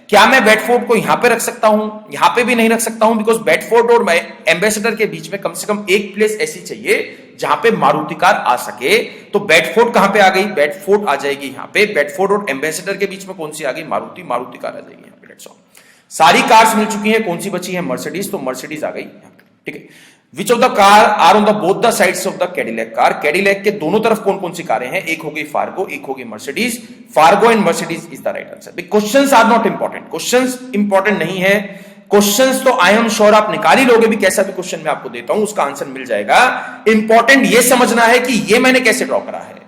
क्या मैं बेडफोर्ड को यहां पे रख सकता हूं, यहां पे भी नहीं रख सकता हूं, बिकॉज बेडफोर्ड और एम्बेसडर के बीच में कम से कम एक प्लेस ऐसी चाहिए जहां पे मारुति कार आ सके। तो बेडफोर्ड कहां पे आ गई, बेडफोर्ड आ जाएगी यहां पे। बेडफोर्ड और एम्बेसडर के बीच में कौन सी आ गई, मारुति कार आ जाएगी यहां पे। That's all. सारी कार्स मिल चुकी हैं, कौन सी बची है, मर्सिडीज, तो मर्सिडीज आ गई यहां पे, ठीक है। Which of the car are on the both the sides of the Cadillac car. Cadillac के दोनों तरफ कौन कौन सी कारें हैं, एक हो गई फार्गो, एक हो गई Mercedes. Fargo and Mercedes is the right answer. Questions are not important, questions important नहीं है। क्वेश्चंस तो आई एम श्योर आप निकाल ही लोगे भी, कैसा भी क्वेश्चन मैं आपको देता हूं उसका आंसर मिल जाएगा। इंपॉर्टेंट ये समझना है कि ये मैंने कैसे ड्रॉ करा है।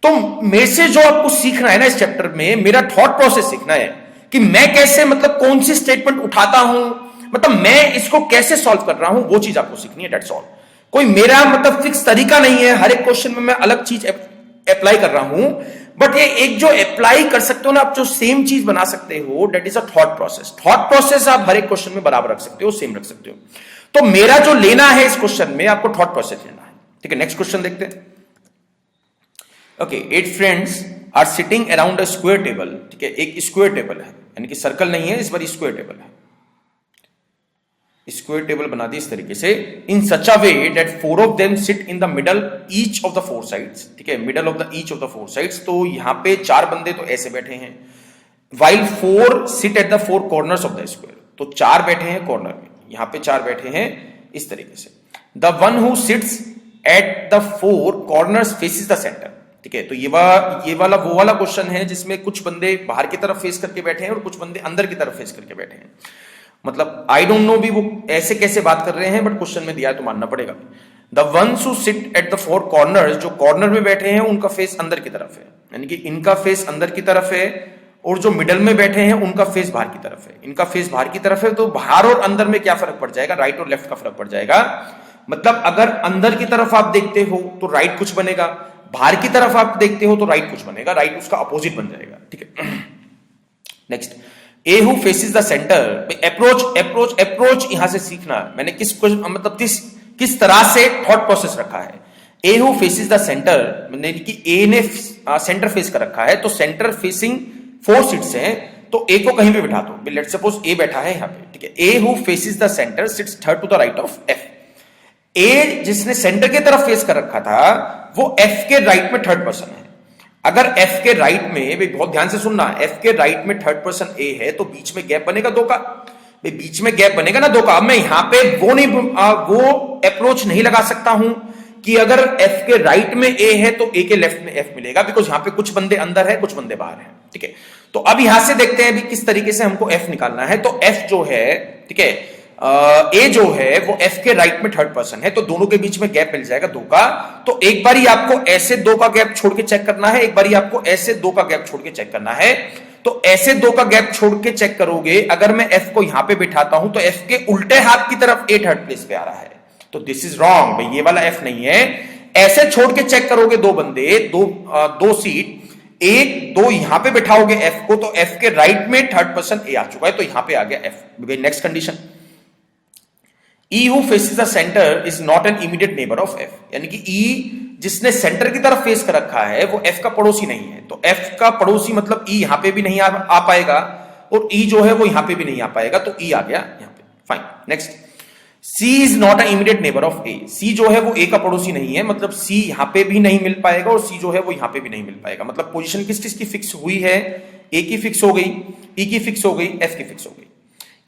तो मेरे से जो आपको सीखना है ना इस चैप्टर में, मेरा थॉट प्रोसेस सीखना है कि मैं कैसे, मतलब कौन सी स्टेटमेंट उठाता हूं, मतलब मैं इसको कैसे सॉल्व कर रहा हूं, वो चीज आपको सीखनी है, दैट्स ऑल। कोई मेरा मतलब फिक्स तरीका नहीं है, हर एक क्वेश्चन में मैं अलग चीज अप्लाई कर रहा हूं, बट ये एक जो अप्लाई कर सकते हो ना आप, जो सेम चीज बना सकते हो, that is a thought process. Thought process आप हर एक क्वेश्चन में बराबर रख सकते हो, सेम रख सकते हो। तो मेरा जो लेना है इस क्वेश्चन में, आपको थॉट प्रोसेस लेना है, ठीक है। नेक्स्ट क्वेश्चन देखते हैं। Okay, 8 friends are sitting around a square table, ठीक है, एक स्क्वायर टेबल है, यानी कि सर्कल नहीं है इस बार, स्क्वायर टेबल है। स्क्वायर टेबल बना दी इस तरीके से, in such a way that 4 of them sit in the middle each of the 4 sides, ठीक है, middle of the each of the 4 sides. तो यहां पे 4 बंदे तो ऐसे बैठे हैं, while 4 sit at the 4 corners of the square, तो 4 बैठे हैं कॉर्नर में, यहां पे 4 बैठे हैं इस तरीके से। The one who sits at the 4 corners faces the centre, ठीक है। तो ये वाला वो वाला क्वेश्चन है जिसमें कुछ बंदे बाहर की तरफ फेस करके बैठे हैं और कुछ बंदे अंदर की तरफ फेस करके बैठे हैं। मतलब आई डोंट नो भी वो ऐसे कैसे बात कर रहे हैं, बट क्वेश्चन में दिया है तो मानना पड़ेगा। The ones who sit at the 4 corners, जो कॉर्नर में बैठे हैं उनका फेस अंदर की तरफ है, यानी कि इनका फेस अंदर की तरफ है, और जो मिडल में बैठे हैं उनका फेस बाहर की तरफ है। इनका फेस बाहर की तरफ है, तो बाहर और अंदर में क्या फर्क पड़ जाएगा, राइट और लेफ्ट का फर्क पड़ जाएगा। मतलब अगर अंदर की तरफ आप देखते हो तो राइट कुछ बनेगा, बाहर की तरफ आप देखते हो तो राइट कुछ बनेगा, राइट उसका अपोजिट बन जाएगा, ठीक है। Next, A who faces the centre, approach यहां से सीखना, मैंने मतलब किस तरह से थॉट प्रोसेस रखा है। A who faces the centre, मतलब कि ए ने सेंटर फेस कर रखा है, तो सेंटर फेसिंग 4 सीट्स हैं, तो ए को कहीं भी बिठा दो, लेट्स सपोज ए बैठा है यहां पे, ठीक है। A who faces the centre sits third to the right of F. A जिसने सेंटर की तरफ फेस कर रखा था वो एफ के राइट में थर्ड पर्सन है। अगर एफ के राइट में, भाई बहुत ध्यान से सुनना, एफ के राइट में थर्ड पर्सन ए है, तो बीच में गैप बनेगा 2 का, भाई बीच में गैप बनेगा ना 2 का। अब मैं यहां पे वो अप्रोच नहीं लगा सकता हूं कि अगर एफ के राइट में ए है तो ए के लेफ्ट में एफ मिलेगा, बिकॉज यहां पे कुछ बंदे अंदर है कुछ बंदे बाहर है, ठीक है। तो अब यहां से देखते हैं भी किस तरीके से हमको एफ निकालना है। तो एफ जो है, ठीक है, ए जो है वो एफ के राइट में थर्ड पर्सन है, तो दोनों के बीच में गैप मिल जाएगा 2 का। तो एक बारी आपको ऐसे 2 का गैप छोड़ के चेक करना है, एक बारी आपको ऐसे 2 का गैप छोड़ के चेक करना है। तो ऐसे 2 का गैप छोड़ के चेक करोगे, अगर मैं एफ को यहां पे बिठाता हूं तो एफ के उल्टे हाथ की तरफ ए थर्ड प्लेस पे आ रहा है, तो दिस इज रॉन्ग, भाई ये वाला एफ नहीं है। ऐसे छोड़ के चेक करोगे 2 बंदे, दो सीट, 1 2 यहां पे बिठाओगे एफ को, तो एफ के राइट में थर्ड पर्सन ए आ चुका है, तो यहां पे आ गया F. Next condition, E who faces the center is not an immediate neighbor of F, यानी कि E जिसने सेंटर की तरफ फेस कर रखा है वो F का पड़ोसी नहीं है। तो F का पड़ोसी मतलब E यहां पे भी नहीं आ पाएगा, और E जो है वो यहां पे भी नहीं आ पाएगा, तो E आ गया यहां पे। Fine, next, C is not an immediate neighbor of A, C जो है वो A का पड़ोसी नहीं है, मतलब C यहां पे भी नहीं मिल पाएगा और C जो है वो यहां पे भी नहीं मिल पाएगा। मतलब पोजीशन किस चीज की फिक्स हुई है, A की फिक्स हो गई, E की फिक्स हो गई, F की फिक्स हो गई,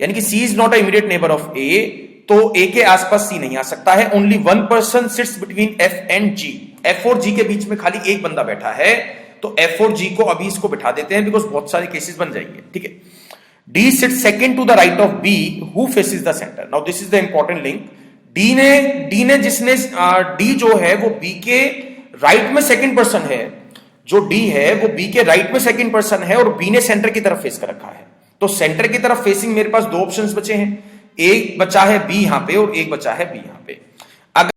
यानी कि C is not an immediate neighbor of A, तो ए के आसपास सी नहीं आ सकता है। Only 1 person sits between F and G, F और जी के बीच में खाली एक बंदा बैठा है, तो एफ और जी को अभी इसको बिठा देते हैं, बिकॉज बहुत सारे केसेस बन जाएंगे, ठीक है। D sit second to the right of B who faces the centre. Now this is the important link. D ने जिसने डी जो है वो बी के राइट में सेकंड पर्सन है, जो डी है वो बी के राइट में सेकंड पर्सन है, और बी ने सेंटर की तरफ फेस कर रखा है। तो सेंटर की तरफ फेसिंग मेरे पास 2 ऑप्शंस बचे हैं, एक बचा है बी यहां पे और एक बचा है बी यहां पे। अगर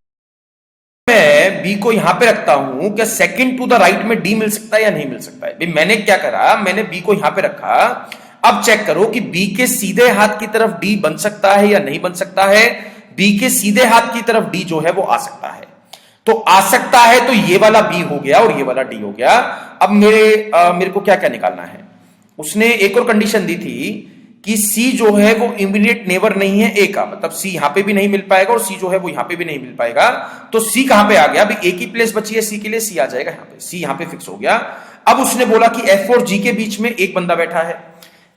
मैं बी को यहां पे रखता हूं, क्या सेकंड टू द राइट में डी मिल सकता है या नहीं मिल सकता है? मैंने क्या करा, मैंने बी को यहां पे रखा। अब चेक करो कि बी के सीधे हाथ की तरफ डी बन सकता है या नहीं बन सकता है। बी के सीधे हाथ की तरफ डी जो है वो आ सकता है, तो आ सकता है, तो ये वाला बी हो गया और ये वाला डी हो गया। अब मेरे को क्या क्या निकालना है, उसने एक और कंडीशन दी थी कि सी जो है वो इमीडिएट नेबर नहीं है ए का, मतलब सी यहां पे भी नहीं मिल पाएगा और सी जो है वो यहां पे भी नहीं मिल पाएगा। तो सी कहां पे आ गया, अभी ए की प्लेस बची है सी के लिए, सी आ जाएगा यहां पे, सी यहां पे फिक्स हो गया। अब उसने बोला कि एफ और जी के बीच में एक बंदा बैठा है,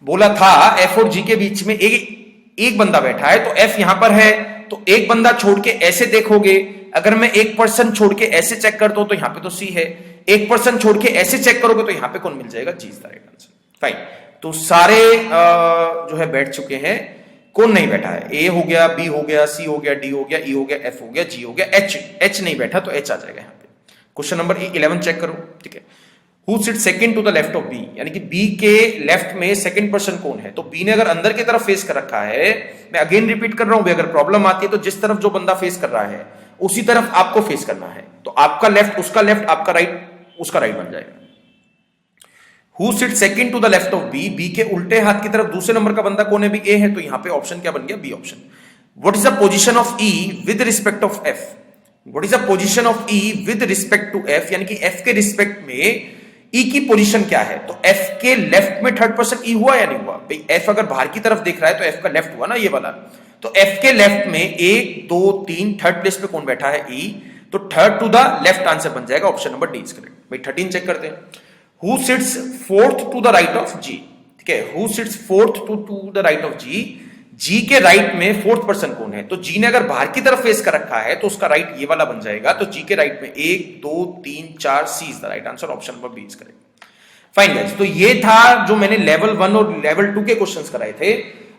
बोला था एफ और जी के बीच में एक बंदा बैठा है, तो एफ यहां पर है, तो एक बंदा छोड़ के ऐसे देखोगे, अगर मैं एक पर्सन छोड़ के ऐसे चेक करता हूं तो यहां पे तो सी है, एक पर्सन छोड़ के ऐसे चेक करोगे तो यहां पे कौन मिल जाएगा, G is the right answer. Fine, तो सारे जो है बैठ चुके हैं। कौन नहीं बैठा है? ए हो गया, बी हो गया, सी हो गया, डी हो गया, ई हो गया, एफ हो गया, जी हो गया, एच नहीं बैठा तो एच आ जाएगा यहाँ पे। क्वेश्चन नंबर 11 चेक करो, ठीक है। Who sit second to the left of B, यानी कि बी के लेफ्ट में सेकंड पर्सन कौन है? तो बी ने अगर अंदर की तरफ फेस कर रखा है, मैं अगेन रिपीट कर रहा हूं, अगर प्रॉब्लम आती है तो जिस तरफ जो बंदा फेस कर रहा है उसी तरफ आपको फेस करना है। तो आपका लेफ्ट उसका लेफ्ट, आपका राइट उसका राइट बन जाएगा। Who sit second to the left of B, B के उल्टे हाथ की तरफ दूसरे नंबर का बंदा कौन है? भी ए है, तो यहां पे ऑप्शन क्या बन गया? B option. What is the position of E with respect of F? What is the position of E with respect to F, यानी कि एफ के रिस्पेक्ट में ई की पोजीशन क्या है? तो एफ के लेफ्ट में थर्ड पर्सन ई हुआ या नहीं हुआ? भाई एफ अगर बाहर की तरफ देख रहा है तो एफ का लेफ्ट हुआ ना ये वाला। तो एफ के लेफ्ट में 1 2 3 थर्ड प्लेस पे कौन बैठा है? ई। तो third to the left answer बन जाएगा, option number D is correct. भाई 13 चेक करते हैं। Who sits fourth to the right of G, ठीक है। Who sits fourth to the right of G, G के राइट में फोर्थ पर्सन कौन है? तो जी ने अगर बाहर की तरफ फेस कर रखा है तो उसका राइट ये वाला बन जाएगा। तो जी के राइट में 1 2 3 4 C is the right answer, option number B is correct. Fine guys, तो ये था जो मैंने लेवल 1 और लेवल 2 के क्वेश्चंस कराए थे।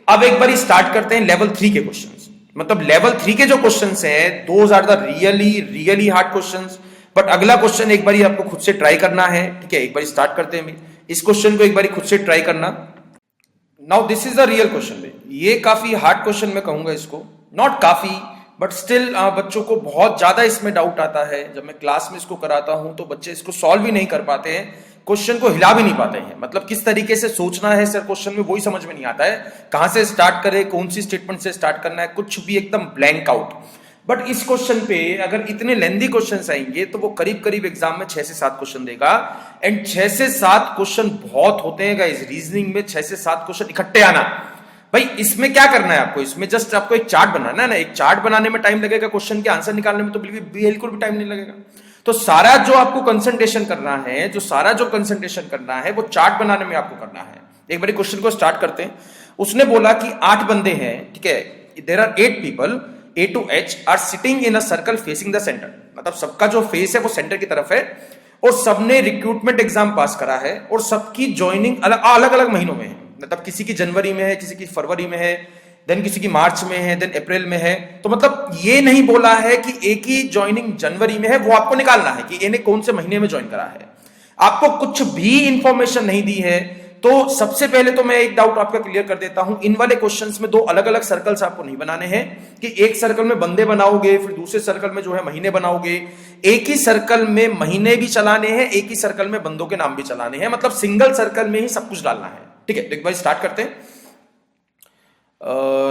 अब एक बार स्टार्ट करते हैं लेवल 3 के क्वेश्चंस। मतलब लेवल 3 के जो क्वेश्चंस हैं, those are the really hard questions. But अगला क्वेश्चन एक बार आपको खुद से ट्राई करना है, ठीक है। एक बार स्टार्ट करते हैं, इस क्वेश्चन को एक बार खुद से ट्राई करना। Now this is the real question. ये काफी हार्ड क्वेश्चन मैं कहूंगा इसको, नॉट काफी बट स्टिल बच्चों को बहुत ज्यादा इसमें डाउट आता है। जब मैं क्लास में इसको कराता हूं तो बच्चे इसको सॉल्व भी नहीं कर पाते हैं, क्वेश्चन को हिला भी नहीं पाते हैं। मतलब किस तरीके से सोचना है सर क्वेश्चन में, वही समझ में नहीं आता है। कहां से स्टार्ट करें, कौन सी स्टेटमेंट से स्टार्ट करना है, कुछ भी एकदम ब्लैंक आउट। बट इस क्वेश्चन पे अगर इतने लेंदी क्वेश्चंस आएंगे तो वो करीब करीब एग्जाम में 6 से 7 क्वेश्चन देगा। एंड 6 से 7 क्वेश्चन बहुत होते हैं गाइस, रीजनिंग में 6 से 7 क्वेश्चन इकट्ठे आना। भाई इसमें क्या करना है आपको? इसमें जस्ट आपको एक चार्ट बनाना है ना। एक चार्ट बनाने में टाइम लगेगा, क्वेश्चन के आंसर निकालने में तो बिल्कुल भी टाइम नहीं लगेगा। तो सारा जो आपको कंसंट्रेशन करना है, जो कंसंट्रेशन करना है वो चार्ट बनाने में आपको करना है। एक बार क्वेश्चन को स्टार्ट करते हैं। उसने बोला कि 8 बंदे हैं, ठीक है। There are 8 people A to H are sitting in a circle facing the center। मतलब सबका जो फेस है वो सेंटर की तरफ है और सबने रिक्रूटमेंट एग्जाम पास करा है और सबकी ज्वाइनिंग अलग अलग महीनों में है। मतलब किसी की जनवरी में है, किसी की फरवरी में है, देन किसी की मार्च में है, देन अप्रैल में है। तो मतलब ये नहीं बोला है कि ए की ज्वाइनिंग जनवरी में है, वो आपको निकालना है कि ए ने कौन से महीने में ज्वाइन करा है। आपको कुछ भी इंफॉर्मेशन नहीं दी है। तो सबसे पहले तो मैं एक डाउट आपका क्लियर कर देता हूं। इन वाले क्वेश्चंस में 2 अलग अलग सर्कल्स आपको नहीं बनाने हैं कि एक सर्कल में बंदे बनाओगे, फिर दूसरे सर्कल में जो है महीने बनाओगे। एक ही सर्कल में महीने भी चलाने हैं, एक ही सर्कल में बंदों के नाम भी चलाने हैं। मतलब सिंगल सर्कल में ही सब कुछ डालना है, ठीक है। तो एक बार स्टार्ट करते हैं।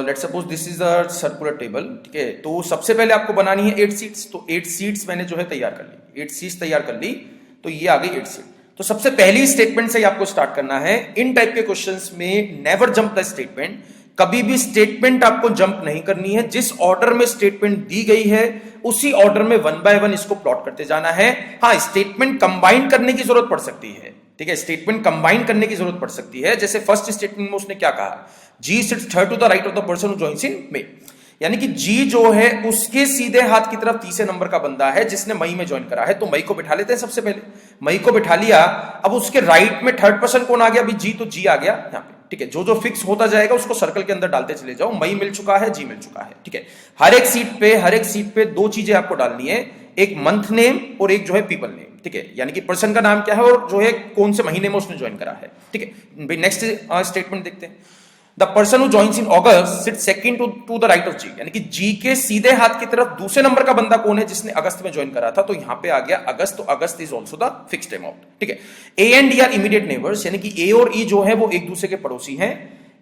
Let's suppose this is the circular table, ठीक है। तो सबसे पहले आपको बनानी है 8 सीट्स। तो 8 सीट्स मैंने जो है तैयार कर ली, 8 सीट्स तैयार कर ली। तो ये आ गई 8 सीट। तो सबसे पहली स्टेटमेंट से आपको स्टार्ट करना है। इन टाइप के क्वेश्चंस में नेवर जंप द स्टेटमेंट। कभी भी स्टेटमेंट आपको जंप नहीं करनी है। जिस ऑर्डर में स्टेटमेंट दी गई है उसी ऑर्डर में 1 बाय 1 इसको प्लॉट करते जाना है। हाँ, स्टेटमेंट कंबाइन करने की जरूरत पड़ सकती है, ठीक है। स्टेटमेंट कंबाइन करने की जरूरत पड़ सकती है। जैसे फर्स्ट स्टेटमेंट में उसने क्या कहा, G sits third to the right of the person who joins in May. यानी कि जी जो है उसके सीधे हाथ की तरफ तीसरे नंबर का बंदा है जिसने मई में ज्वाइन करा है। तो मई को बिठा लेते हैं। सबसे पहले मई को बिठा लिया। अब उसके राइट में थर्ड पर्सन कौन आ गया? भी जी, तो जी आ गया यहाँ पे, ठीक है। जो फिक्स होता जाएगा उसको सर्कल के अंदर डालते चले जाओ। मई मिल चुका है, जी मिल चुका है, ठीक है। हर एक सीट पे 2 चीजें आपको डालनी है, एक मंथ नेम और एक जो है पीपल नेम, ठीक है। यानी कि पर्सन का नाम क्या है और जो है कौन से महीने में उसने ज्वाइन करा है, ठीक है। नेक्स्ट स्टेटमेंट देखते हैं। The person who joins in August sit second to the right of G. यानी कि जी के सीधे हाथ की तरफ दूसरे नंबर का बंदा कौन है जिसने अगस्त में ज्वाइन करा था? तो यहां पे आ गया अगस्त। तो August is also the fixed amount, ठीक है। A and D are immediate neighbours. यानी कि ए और ई जो है वो एक दूसरे के पड़ोसी हैं।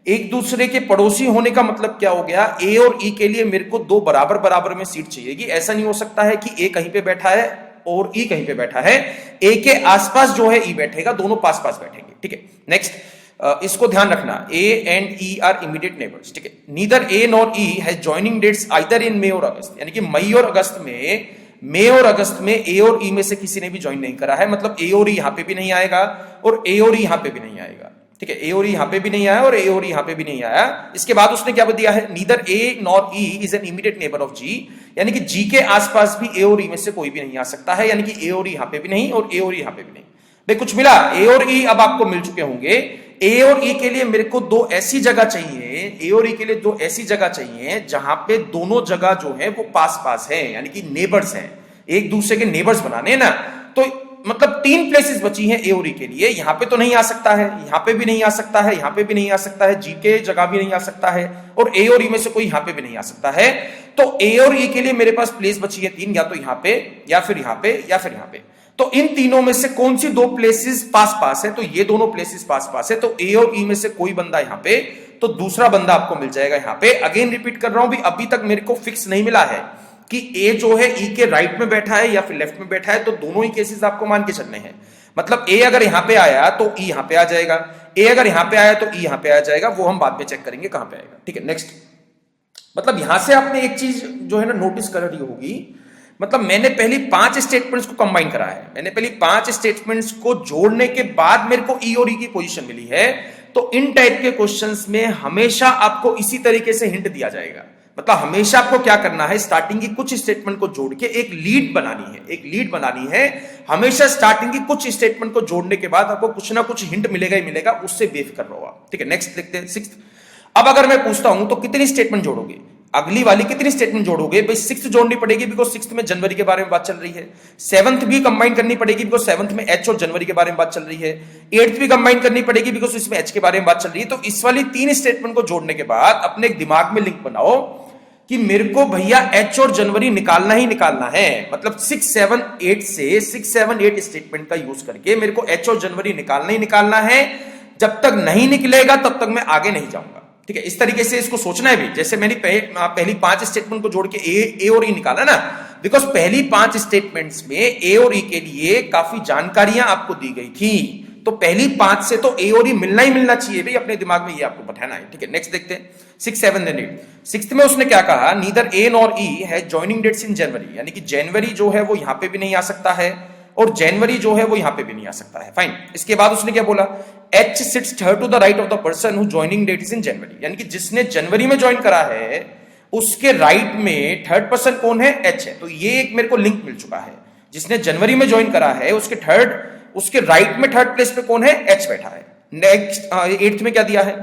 एक दूसरे के पड़ोसी होने का मतलब क्या हो गया? ए और ई के लिए मेरे को 2 बराबर में सीट चाहिएगी। ऐसा नहीं हो सकता है कि ए कहीं पे बैठा है और ई कहीं पे बैठा है। ए के आसपास जो है ई बैठेगा, दोनों पास बैठेंगे, ठीक है। नेक्स्ट, इसको ध्यान रखना, A and E are immediate neighbours, ठीक है। Neither A nor E has joining dates either in May और अगस्त। यानी कि मई और अगस्त में ए और ई में से किसी ने भी ज्वाइन नहीं करा है। मतलब ए और ई यहां पे भी नहीं आएगा और ए और ई यहां पे भी नहीं आएगा, ठीक है। ए और ई यहां पे भी नहीं आया और ए और ई यहां पे भी नहीं आया। इसके बाद उसने क्या दिया है? Neither A nor E is an immediate neighbour of G. यानी कि जी के आसपास भी ए और ई में से कोई भी नहीं आ सकता है। यानी कि ए और ई यहां पे भी नहीं और ए और ई यहां पे भी नहीं। भाई कुछ मिला? ए और ई अब आपको मिल चुके होंगे। ए और ई के लिए मेरे को दो ऐसी जगह चाहिए, ए और ई के लिए दो ऐसी जगह चाहिए जहां पे दोनों जगह जो है वो पास पास है, यानी कि नेबर्स हैं, एक दूसरे के नेबर्स बनाने हैं ना। तो मतलब तीन प्लेसेस बची हैं ए और ई के लिए। यहां पे तो नहीं आ सकता है, यहां पे भी नहीं आ सकता है, यहां पे भी नहीं आ सकता है, जी के जगह भी नहीं आ सकता है, और ए और ई में से कोई यहां पे भी नहीं आ सकता है। तो ए और ई के लिए मेरे पास प्लेस बची है तीन, या तो यहां पे या फिर यहां पे या फिर यहां पे। तो इन तीनों में से कौन सी दो प्लेसेस पास पास है? तो ये दोनों प्लेसेस पास पास है। तो ए और ई में से कोई बंदा यहां पे, तो दूसरा बंदा आपको मिल जाएगा यहां पे। अगेन रिपीट कर रहा हूं, भी अभी तक मेरे को फिक्स नहीं मिला है कि ए जो है ई के राइट में बैठा है या फिर लेफ्ट में बैठा है। तो दोनों ही केसेस आपको मान के चलने हैं। मतलब ए अगर यहां पे आया तो ई यहां पे आ जाएगा, ए अगर यहां पे आया तो ई यहां पे आ जाएगा। वो हम बाद में चेक करेंगे कहां पे आएगा, ठीक है। नेक्स्ट, मतलब यहां से आपने एक चीज जो है ना नोटिस कर रही होगी, मतलब मैंने पहली 5 स्टेटमेंट्स को कंबाइन करा है, मैंने पहली 5 स्टेटमेंट्स को जोड़ने के बाद मेरे को ई और ई की पोजीशन मिली है। तो इन टाइप के क्वेश्चंस में हमेशा आपको इसी तरीके से हिंट दिया जाएगा। मतलब हमेशा आपको क्या करना है, स्टार्टिंग की कुछ स्टेटमेंट को जोड़ के एक लीड बनानी है, एक लीड बनानी है। हमेशा स्टार्टिंग की कुछ स्टेटमेंट को जोड़ने के बाद आपको कुछ ना कुछ हिंट मिलेगा ही मिलेगा, उससे बेफिक्र रहो आप, ठीक है। नेक्स्ट देखते हैं 6th। अब अगर मैं पूछता हूं तो कितनी स्टेटमेंट जोड़ोगे, अगली वाली कितनी स्टेटमेंट जोड़ोगे? भाई 6th जोड़नी पड़ेगी बिकॉज 6th में जनवरी के बारे में बात चल रही है। 7th भी कंबाइन करनी पड़ेगी बिकॉज 7th में एच और जनवरी के बारे में बात चल रही है। 8th भी कंबाइन करनी पड़ेगी बिकॉज इसमें एच के बारे में बात चल रही है। तो इस वाली 3 स्टेटमेंट को जोड़ने के बाद अपने एक दिमाग में लिंक बनाओ कि मेरे को भैया एच और जनवरी निकालना ही निकालना है। मतलब 6, 7, 8 से 6, 7, 8 स्टेटमेंट का यूज करके मेरे को एच और जनवरी निकालना ही निकालना है। जब तक नहीं निकलेगा तब तक मैं आगे नहीं जाऊंगा, ठीक है। इस तरीके से इसको सोचना है भी। जैसे मैंने पहली 5 स्टेटमेंट को जोड़ के ए और ई निकाला ना, बिकॉज पहली 5 स्टेटमेंट्स में ए और ई के लिए काफी जानकारियां आपको दी गई थी। तो पहली 5 से तो ए और ई मिलना ही मिलना चाहिए भाई, अपने दिमाग में ये आपको बैठाना है, ठीक है। नेक्स्ट देखते हैं 6, 7 एंड 8। 6th में उसने क्या कहा, नीदर ए नॉर ई है जॉइनिंग डेट्स इन जनवरी, यानी कि जनवरी जो है वो यहां पे भी नहीं आ सकता है और जनवरी जो है वो यहां पे भी नहीं आ सकता है। फाइन। इसके बाद उसने क्या बोला, H sits third to the right of the person who joining date is in January, यानी कि जिसने जनवरी में ज्वाइन करा है उसके राइट में थर्ड पर्सन कौन है, एच है। तो ये एक मेरे को लिंक मिल चुका है। जिसने जनवरी में ज्वाइन करा है उसके राइट में थर्ड प्लेस पे कौन है, एच बैठा है। नेक्स्ट 8th में क्या दिया है,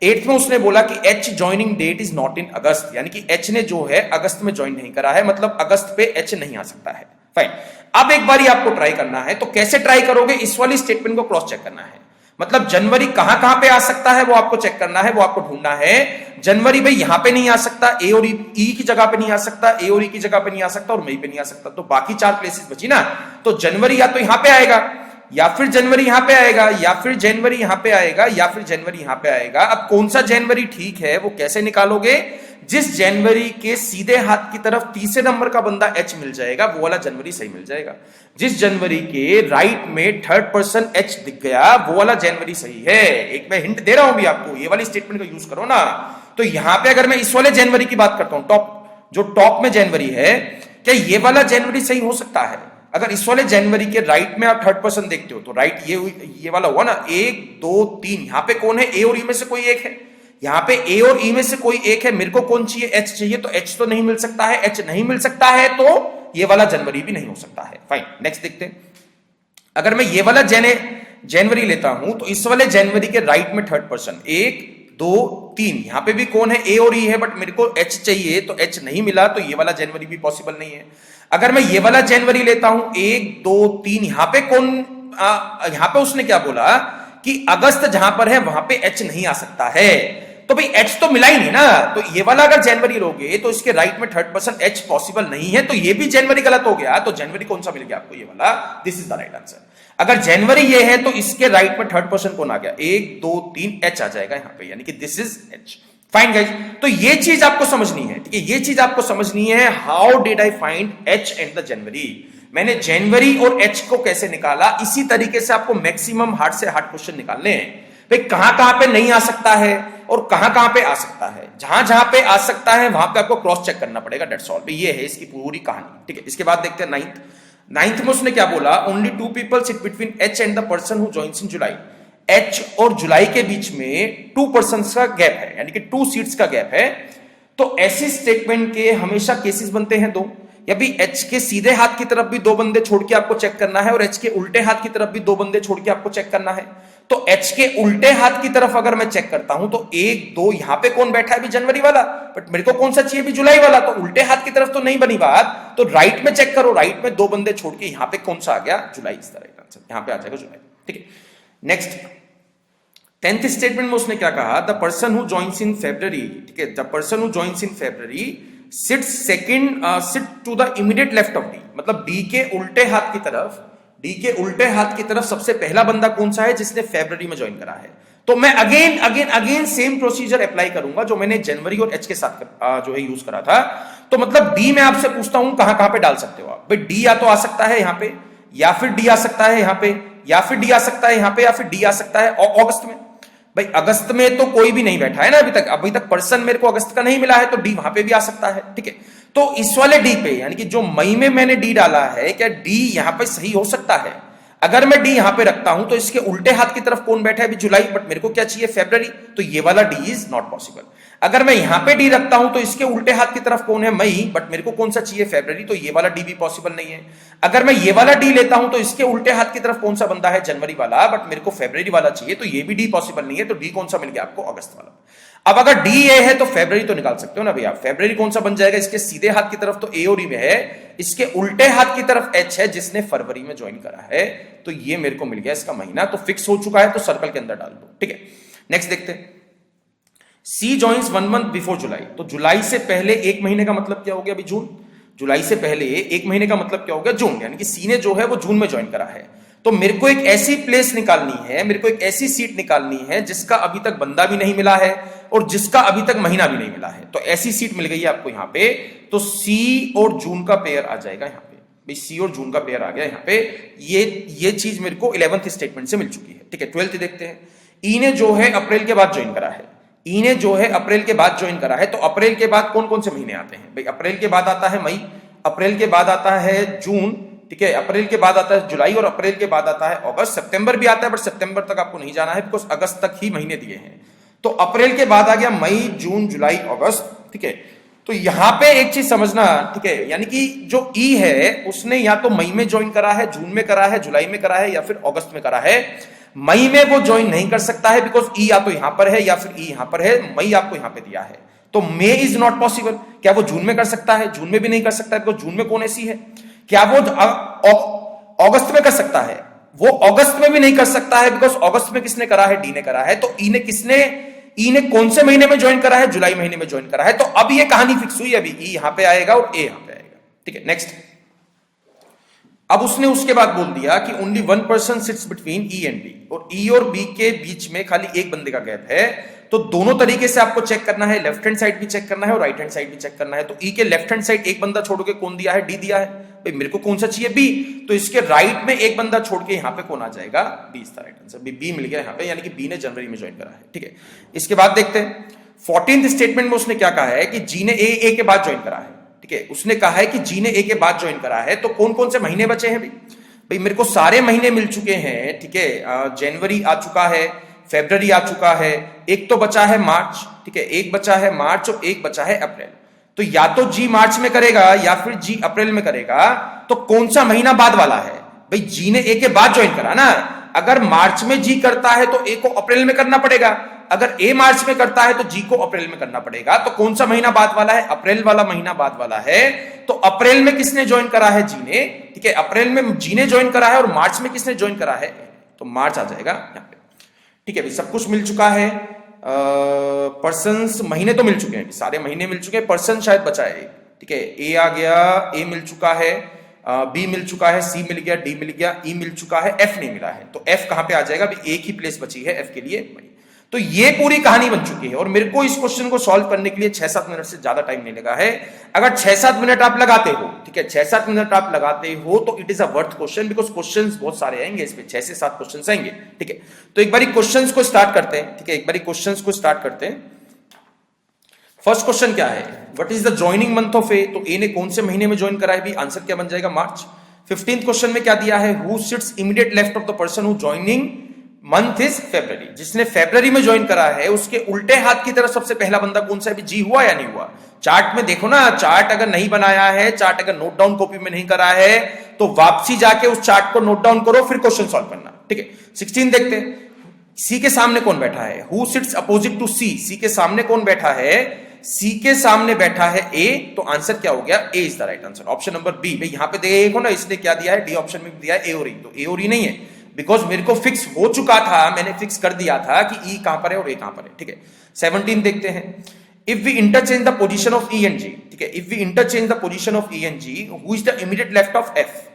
8th में उसने बोला कि H joining date is not in August, यानी कि एच ने जो है अगस्त में ज्वाइन नहीं करा है, मतलब अगस्त पे एच नहीं आ सकता है। फाइन। अब एक बारी आपको ट्राई करना है, तो कैसे ट्राई करोगे, इस वाली स्टेटमेंट को क्रॉस चेक करना है। मतलब जनवरी कहां कहां पे आ सकता है वो आपको चेक करना है, वो आपको ढूंढना है। जनवरी भाई यहां पे नहीं आ सकता, ए और ई की जगह पे नहीं आ सकता, ए और ई की जगह पे नहीं आ सकता और मई पे नहीं आ सकता। तो बाकी 4 प्लेसेस बची ना, तो जनवरी या तो यहां पे आएगा, या फिर जनवरी यहां पे आएगा, या फिर जनवरी यहां पे आएगा, या फिर जनवरी यहां पे आएगा। अब कौन सा जनवरी ठीक है वो कैसे निकालोगे, जिस जनवरी के सीधे हाथ की तरफ तीसरे नंबर का बंदा एच मिल जाएगा वो वाला जनवरी सही मिल जाएगा। जिस जनवरी के राइट में थर्ड पर्सन एच दिख गया वो वाला जनवरी सही है। एक मैं हिंट दे रहा हूं भी आपको, ये वाली स्टेटमेंट का यूज करो ना। तो यहां पे अगर मैं इस वाले जनवरी की बात करता हूं, जो टॉप में जनवरी है, क्या ये वाला जनवरी सही हो सकता है? अगर इस वाले जनवरी के राइट में आप थर्ड पर्सन देखते हो तो राइट ये वाला हुआ ना, 1, 2, 3, यहां पे कौन है, ए और ई में से कोई एक है। यहां पे ए और ई में से कोई एक है, मेरे को कौन चाहिए, एच चाहिए, तो एच तो नहीं मिल सकता है। एच नहीं मिल सकता है तो ये वाला जनवरी भी नहीं हो सकता है। फाइन। नेक्स्ट देखते हैं, अगर मैं ये वाला जनवरी लेता हूं तो इस वाले जनवरी के राइट में थर्ड पर्सन 1, 2, 3, यहां पे भी कौन है, ए और ई है, बट मेरे को एच चाहिए तो एच नहीं मिला, तो ये वाला जनवरी भी पॉसिबल नहीं है। अगर मैं ये वाला जनवरी लेता हूं 1, 2, 3, यहां पे कौन, यहां पे उसने क्या बोला कि अगस्त जहां पर है वहां पे एच नहीं आ सकता है, तो भाई एच तो मिला ही नहीं ना। तो ये वाला अगर जनवरी लोगे तो इसके राइट में थर्ड पर्सन एच पॉसिबल नहीं है, तो ये भी जनवरी गलत हो गया। तो जनवरी कौन सा मिल गया आपको, ये वाला, this is the right answer. अगर जनवरी ये है तो इसके राइट में थर्ड पर्सन कौन आ गया, 1, 2, 3, एच आ जाएगा यहां पे, यानी कि this is H. Fine guys, तो ये चीज आपको समझनी है, ठीक है, ये चीज आपको समझनी है। How did I find H and the January, मैंने जनवरी और एच को कैसे निकाला। इसी तरीके से आपको मैक्सिमम हार्ड से हार्ड क्वेश्चन निकालने हैं भाई। कहां कहां पे नहीं आ सकता है और कहां कहां पे आ सकता है, जहां जहां पे आ सकता है वहां पे आपको क्रॉस चेक करना पड़ेगा, डेट्स ऑल। ये है इसकी पूरी कहानी, ठीक है। इसके बाद देखते हैं 9th में उसने क्या बोला, only 2 people sit between H and the person who joins in July. H और जुलाई के बीच में 2 पर्संस का गैप है, यानी कि 2 सीट्स का गैप है। तो ऐसी स्टेटमेंट के हमेशा केसेस बनते हैं 2, या भी एच के सीधे हाथ की तरफ भी 2 बंदे छोड़ के आपको चेक करना है और एच के उल्टे हाथ की तरफ भी 2 बंदे छोड़ के आपको चेक करना है। तो एच के उल्टे हाथ की तरफ अगर मैं चेक करता हूं तो 1 2 यहां पे कौन बैठा है अभी जनवरी वाला, बट मेरे को कौन सा चाहिए अभी जुलाई वाला, तो उल्टे हाथ की तरफ तो नहीं बनी बात, तो राइट में चेक करो, राइट में 2 बंदे छोड़ के यहां पे कौन सा आ गया जुलाई, इस तरह आंसर यहां पे आ जाएगा जुलाई। ठीक है नेक्स्ट 10th स्टेटमेंट में उसने क्या कहा, the person who joins in February, ठीक है, the person who joins in February sit to the immediate left of D, मतलब डी के उल्टे हाथ की तरफ, डी के उल्टे हाथ की तरफ सबसे पहला बंदा कौन सा है जिसने फरवरी में ज्वाइन करा है। तो मैं अगेन सेम प्रोसीजर अप्लाई करूंगा जो मैंने जनवरी और एच के साथ जो है यूज करा था। तो मतलब डी मैं आपसे पूछता हूं कहां कहां पे डाल सकते हो आप, भाई डी या तो आ सकता है यहां पे, या फिर डी आ सकता है यहां पे, या फिर डी आ सकता है यहां पे, या फिर डी आ सकता है अगस्त में। भाई अगस्त में तो कोई भी नहीं बैठा है ना अभी तक पर्सन मेरे को अगस्त का नहीं मिला है, तो डी वहां पे भी आ सकता है। ठीक है, तो इस वाले डी पे यानी कि जो मई में मैंने डी डाला है, क्या डी यहां पे सही हो सकता है? अगर मैं डी यहां पे रखता हूं तो इसके उल्टे हाथ की तरफ कौन बैठा है अभी जुलाई, बट मेरे को क्या चाहिए फरवरी, तो ये वाला डी इज नॉट पॉसिबल। अगर मैं यहां पे डी रखता हूं तो इसके उल्टे हाथ की तरफ कौन है मई, बट मेरे को कौन सा चाहिए फरवरी, तो ये वाला डी भी पॉसिबल नहीं है। अगर मैं ये वाला डी लेता हूं तो इसके उल्टे हाथ की तरफ कौन सा बंदा है जनवरी वाला, बट मेरे को फरवरी वाला चाहिए, तो ये भी डी पॉसिबल नहीं है। तो डी कौन सा मिल गया आपको अगस्त वाला। अब अगर डी ए है तो फरवरी तो निकाल सकते हो ना भैया, फरवरी कौन सा बन जाएगा, इसके सीधे हाथ की तरफ तो ए और ई में है, इसके उल्टे हाथ की तरफ एच है जिसने फरवरी में ज्वाइन करा है, तो ये मेरे को मिल गया इसका महीना, तो फिक्स हो चुका है, तो सर्कल के अंदर डाल दो। ठीक है नेक्स्ट देखते हैं, सी जॉइन्स 1 मंथ बिफोर जुलाई, तो जुलाई से पहले 1 महीने का मतलब क्या हो गया अभी जून, जुलाई से पहले 1 महीने का मतलब क्या हो गया जून, यानी कि सी ने जो है वो जून में ज्वाइन करा है। तो मेरे को एक ऐसी प्लेस निकालनी है, मेरे को एक ऐसी सीट निकालनी है जिसका अभी तक बंदा भी नहीं मिला है और जिसका अभी तक महीना भी नहीं मिला है। तो ऐसी सीट मिल गई है आपको यहां पे, तो सी और जून का पेयर आ जाएगा यहां पे, भाई सी और जून का पेयर आ गया यहां पे। ये चीज मेरे को 11th स्टेटमेंट से मिल चुकी है। ठीक है 12th देखते हैं, ई ने जो है अप्रैल के बाद ज्वाइन करा है, ई ने जो है अप्रैल के बाद ज्वाइन करा है, तो अप्रैल के बाद कौन कौन से महीने आते हैं, भाई अप्रैल के बाद आता है मई, अप्रैल के बाद आता है जून, ठीक है, अप्रैल के बाद आता है जुलाई, और अप्रैल के बाद आता है अगस्त, सितंबर भी आता है बट सितंबर तक आपको नहीं जाना है बिकॉज अगस्त तक ही महीने दिए हैं। तो अप्रैल के बाद आ गया मई जून जुलाई अगस्त। ठीक है, तो यहां पे एक चीज समझना, ठीक है, यानी कि जो ई है उसने या तो मई में ज्वाइन करा है, जून में करा है, जुलाई में करा है, या फिर अगस्त में करा है। मई में वो ज्वाइन नहीं कर सकता है बिकॉज ई या तो यहां पर है या फिर ई यहां पर है, मई आपको यहां पे दिया है, तो मे इज नॉट पॉसिबल। क्या वो जून में कर सकता है? जून में भी नहीं कर सकता है बिकॉज जून में कौन ऐसी है। क्या वो अगस्त में कर सकता है? वो अगस्त में भी नहीं कर सकता है बिकॉज अगस्त में किसने करा है, डी ने करा है। तो ई ने कौन से महीने में ज्वाइन करा है, जुलाई महीने में ज्वाइन करा है। तो अब ये कहानी फिक्स हुई, अभी ई यहां पे आएगा और ए यहां पे आएगा। ठीक है नेक्स्ट, अब उसने उसके बाद बोल दिया कि only 1 person sits between E and B, और ई और बी के बीच में खाली एक बंदे का गैप है। तो दोनों तरीके से आपको चेक करना है, लेफ्ट हैंड साइड भी चेक करना है और राइट हैंड साइड भी चेक करना है। तो ई के लेफ्ट हैंड साइड एक बंदा छोड़ के कौन दिया है, डी दिया है, भाई मेरे को कौन सा चाहिए बी, तो इसके राइट में एक बंदा छोड़ के यहां पे कौन आ जाएगा, B is the right answer, B मिल गया यहां पे, यानी कि बी ने जनवरी में ज्वाइन करा है। ठीक है, इसके बाद देखते हैं 14th स्टेटमेंट में उसने क्या कहा है कि जी ने ए के बाद ज्वाइन करा है। ठीक है, उसने कहा है कि जी ने ए के बाद ज्वाइन करा है, तो कौन कौन से महीने बचे हैं भाई मेरे को सारे महीने मिल चुके हैं। ठीक है, जनवरी आ चुका है, फरवरी आ चुका है, एक तो बचा है मार्च। ठीक है, एक बचा है मार्च और एक बचा है अप्रैल। तो या तो जी मार्च में करेगा या फिर जी अप्रैल में करेगा, तो कौन सा महीना बाद वाला है भाई, जी ने ए के बाद ज्वाइन करा ना। अगर मार्च में जी करता है तो ए को अप्रैल में करना पड़ेगा, अगर ए मार्च में करता है तो जी को अप्रैल में करना पड़ेगा। तो कौन सा महीना बाद वाला है, अप्रैल वाला महीना बाद वाला है। तो अप्रैल में किसने ज्वाइन करा है, जी ने। ठीक है, अप्रैल में जी ने ज्वाइन करा है और मार्च में किसने ज्वाइन करा है, तो मार्च आ जाएगा यहां पे। ठीक है भाई, सब कुछ मिल चुका है। पर्सन्स महीने तो मिल चुके हैं, सारे महीने मिल चुके हैं, पर्सन शायद बचा है। ठीक है, ए आ गया, ए मिल चुका है, बी मिल चुका है, सी मिल गया, डी मिल गया, ई मिल चुका है, एफ नहीं मिला है। तो एफ कहां पे आ जाएगा, अभी एक ही प्लेस बची है एफ के लिए। तो ये पूरी कहानी बन चुकी है और मेरे को इस क्वेश्चन को सॉल्व करने के लिए 6-7 मिनट से ज्यादा टाइम नहीं लगा है। अगर 6-7 मिनट आप लगाते हो, ठीक है, 6-7 मिनट आप लगाते हो तो it is a worth question, because questions बहुत सारे आएंगे इसमें, 6 से 7 क्वेश्चंस आएंगे। ठीक है, तो एक बारी क्वेश्चंस को स्टार्ट करते हैं। ठीक है, एक बारी क्वेश्चंस को स्टार्ट करते हैं। फर्स्ट क्वेश्चन क्या है, what is the joining month of A. तो ए ने कौन से महीने में ज्वाइन करा है भी, आंसर क्या बन जाएगा, मार्च। 15th क्वेश्चन में क्या दिया है, who sits immediate left of the person who joining month is February. जिसने फरवरी में ज्वाइन करा है उसके उल्टे हाथ की तरफ सबसे पहला बंदा कौन सा है, जी हुआ या नहीं हुआ। चार्ट में देखो ना, चार्ट अगर नहीं बनाया है, चार्ट अगर नोट डाउन कॉपी में नहीं करा है तो वापसी जाके उस चार्ट को नोट डाउन करो, फिर क्वेश्चन सॉल्व करना। ठीक है, 16 देखते हैं, सी के सामने कौन बैठा है? हु सिट्स अपोजिट टू सी? सी के सामने कौन बैठा है? सी के सामने बैठा है ए, तो आंसर क्या हो गया? A is the right answer, option number B. भाई यहां पे देखो ना, इसने क्या दिया है? डी ऑप्शन में दिया है ए और ई, तो ए और ई नहीं है, बिकॉज मेरे को फिक्स हो चुका था, मैंने फिक्स कर दिया था कि ई कहां पर है और ए कहां पर है। ठीक है, 17 देखते हैं। If we interchange the position of E and G, ठीक है, if we interchange the position of E and G, who is the immediate left of F?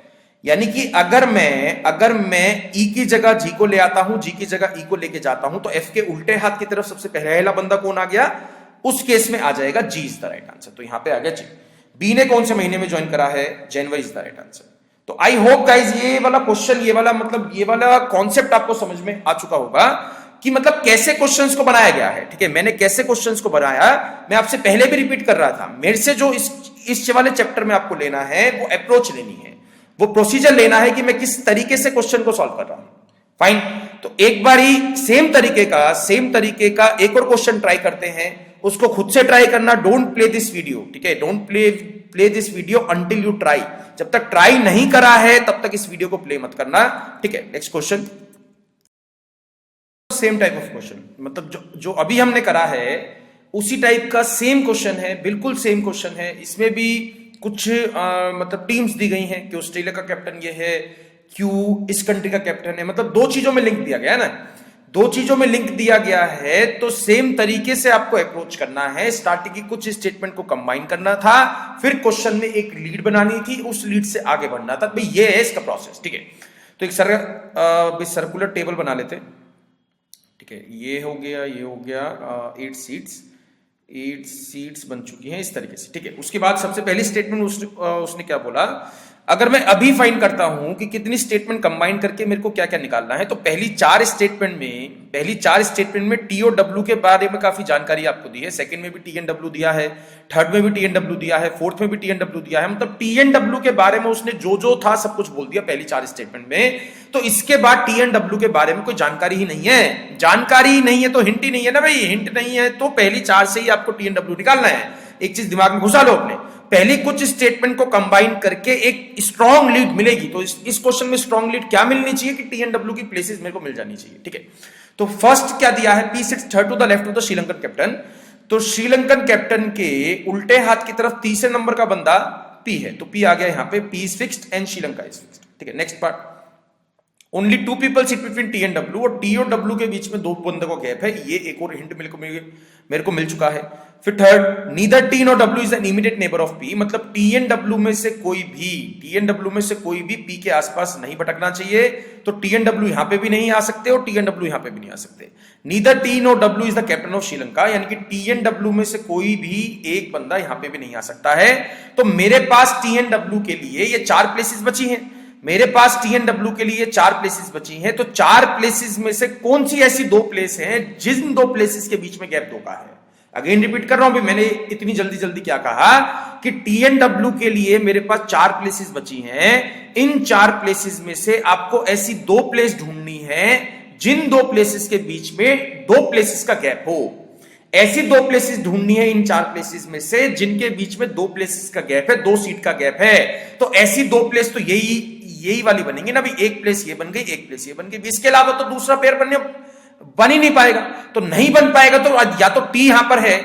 यानी कि अगर मैं ई की जगह जी को ले आता हूं, जी की जगह ई को लेके जाता हूं, तो एफ के उल्टे हाथ की तरफ सबसे पहला बंदा कौन आ गया? उस केस में आ जाएगा G is the right answer, तो यहां पे आ गया जी। बी ने कौन से महीने में ज्वाइन करा है? जनवरी इज द राइट आंसर। तो आई होप गाइज ये वाला क्वेश्चन, ये वाला कॉन्सेप्ट आपको समझ में आ चुका होगा कि मतलब कैसे क्वेश्चंस को बनाया गया है। ठीक है, मैंने कैसे क्वेश्चंस को बनाया, मैं आपसे पहले भी रिपीट कर रहा था। मेरे से जो इस वाले चैप्टर में आपको लेना है वो अप्रोच लेनी है, वो प्रोसीजर लेना है कि मैं किस तरीके से क्वेश्चन को सॉल्व कर रहा हूं। फाइन, तो एक बारी सेम तरीके का एक और क्वेश्चन ट्राई करते हैं, उसको खुद से ट्राई करना। डोंट प्ले दिस वीडियो, ठीक है, don't play this video until you try. जब तक ट्राई नहीं करा है तब तक इस वीडियो को प्ले मत करना। ठीक है, next question, same type of question, मतलब जो अभी हमने करा है उसी टाइप का सेम क्वेश्चन है, बिल्कुल सेम क्वेश्चन है। इसमें भी कुछ मतलब टीम्स दी गई हैं कि ऑस्ट्रेलिया का कैप्टन ये है, क्यों इस कंट्री का कैप्टन है, मतलब दो चीजों में लिंक दिया गया है ना, दो चीजों में लिंक दिया गया है। तो सेम तरीके से आपको अप्रोच करना है। स्टार्टिंग की कुछ स्टेटमेंट को कंबाइन करना था, फिर क्वेश्चन में एक लीड बनानी थी, उस लीड से आगे बढ़ना था। भाई ये है इसका प्रोसेस। ठीक है, तो एक सर्कुलर टेबल बना लेते हैं। ठीक है, ये हो गया 8 सीट्स बन चुकी हैं इस तरीके से। ठीक है, उसके बाद सबसे पहली स्टेटमेंट उसने क्या बोला, अगर मैं अभी फाइंड करता हूं कि कितनी स्टेटमेंट कंबाइन करके मेरे को क्या क्या निकालना है, तो पहली चार स्टेटमेंट में टी और डब्ल्यू के बारे में काफी जानकारी आपको दी है। सेकंड में भी टी एंड डब्ल्यू दिया है, थर्ड में भी टी एंड डब्ल्यू दिया है, फोर्थ में भी टी एंड डब्ल्यू दिया है। मतलब टी एंड डब्ल्यू के बारे में उसने जो था सब कुछ बोल दिया पहली चार स्टेटमेंट में। तो इसके बाद टी एंड डब्ल्यू के बारे में कोई जानकारी ही नहीं है। जानकारी ही नहीं है तो हिंट ही नहीं है ना भाई। हिंट नहीं है तो पहली चार से ही आपको टी एंड डब्ल्यू निकालना है। एक चीज दिमाग में घुसा लो अपने, पहली कुछ स्टेटमेंट को कंबाइन करके एक स्ट्रॉन्ग लीड मिलेगी। तो इस क्वेश्चन में स्ट्रॉन्ग लीड क्या मिलनी चाहिए कि टी एंड डब्ल्यू की प्लेसेस मेरे को मिल जानी चाहिए। ठीक है, तो फर्स्ट क्या दिया है, P sits third to the left of the Sri Lankan captain. तो श्रीलंकन कैप्टन के उल्टे हाथ की तरफ तीसरे नंबर का बंदा पी है, तो पी आ गया यहां पे। P is fixed and Sri Lanka is fixed. ठीक है, next part, only 2 people sit between T and W, और टी और डब्ल्यू के बीच में 2 बंदों का गैप है। ये एक और हिंट मेरे को मिल चुका है। फिर third, neither T nor W is an immediate neighbour of P, मतलब टी एंड डब्ल्यू में से कोई भी पी के आसपास नहीं भटकना चाहिए। तो टी एंड डब्ल्यू यहां पे भी नहीं आ सकते और टी एंड डब्ल्यू यहां पे भी नहीं आ सकते। Neither T nor W is the captain of Sri Lanka, यानी कि टी एंड डब्ल्यू में से कोई भी एक बंदा यहां पे भी नहीं आ सकता है। तो मेरे पास टी एंड डब्ल्यू के लिए ये 4 प्लेसेस बची हैं। मेरे पास टी एंड डब्ल्यू के लिए 4 प्लेसेस बची हैं। तो 4 प्लेसेस में से कौन सी ऐसी 2 प्लेस हैं जिन 2 प्लेसेस के बीच में गैप 2 का है। अगेन रिपीट कर रहा हूं, मैंने इतनी जल्दी क्या कहा कि टी एंड डब्ल्यू के लिए मेरे पास 4 प्लेसेस बची हैं। इन 4 प्लेसेस में से आपको ऐसी 2 प्लेस ढूंढनी है जिन 2 प्लेसेस के बीच में 2 प्लेसेस का गैप हो। ऐसी 2 प्लेसेस ढूंढनी है इन 4 प्लेसेस में से जिनके बीच में 2 प्लेसेस का गैप है, 2 सीट का गैप है। तो ऐसी 2 प्लेस तो यही वाली बनेंगी ना भी। एक प्लेस ये बन गई, एक प्लेस ये बन गई। इसके अलावा तो दूसरा पेयर बन ही नहीं पाएगा। तो नहीं बन पाएगा तो या तो टी यहां पर है,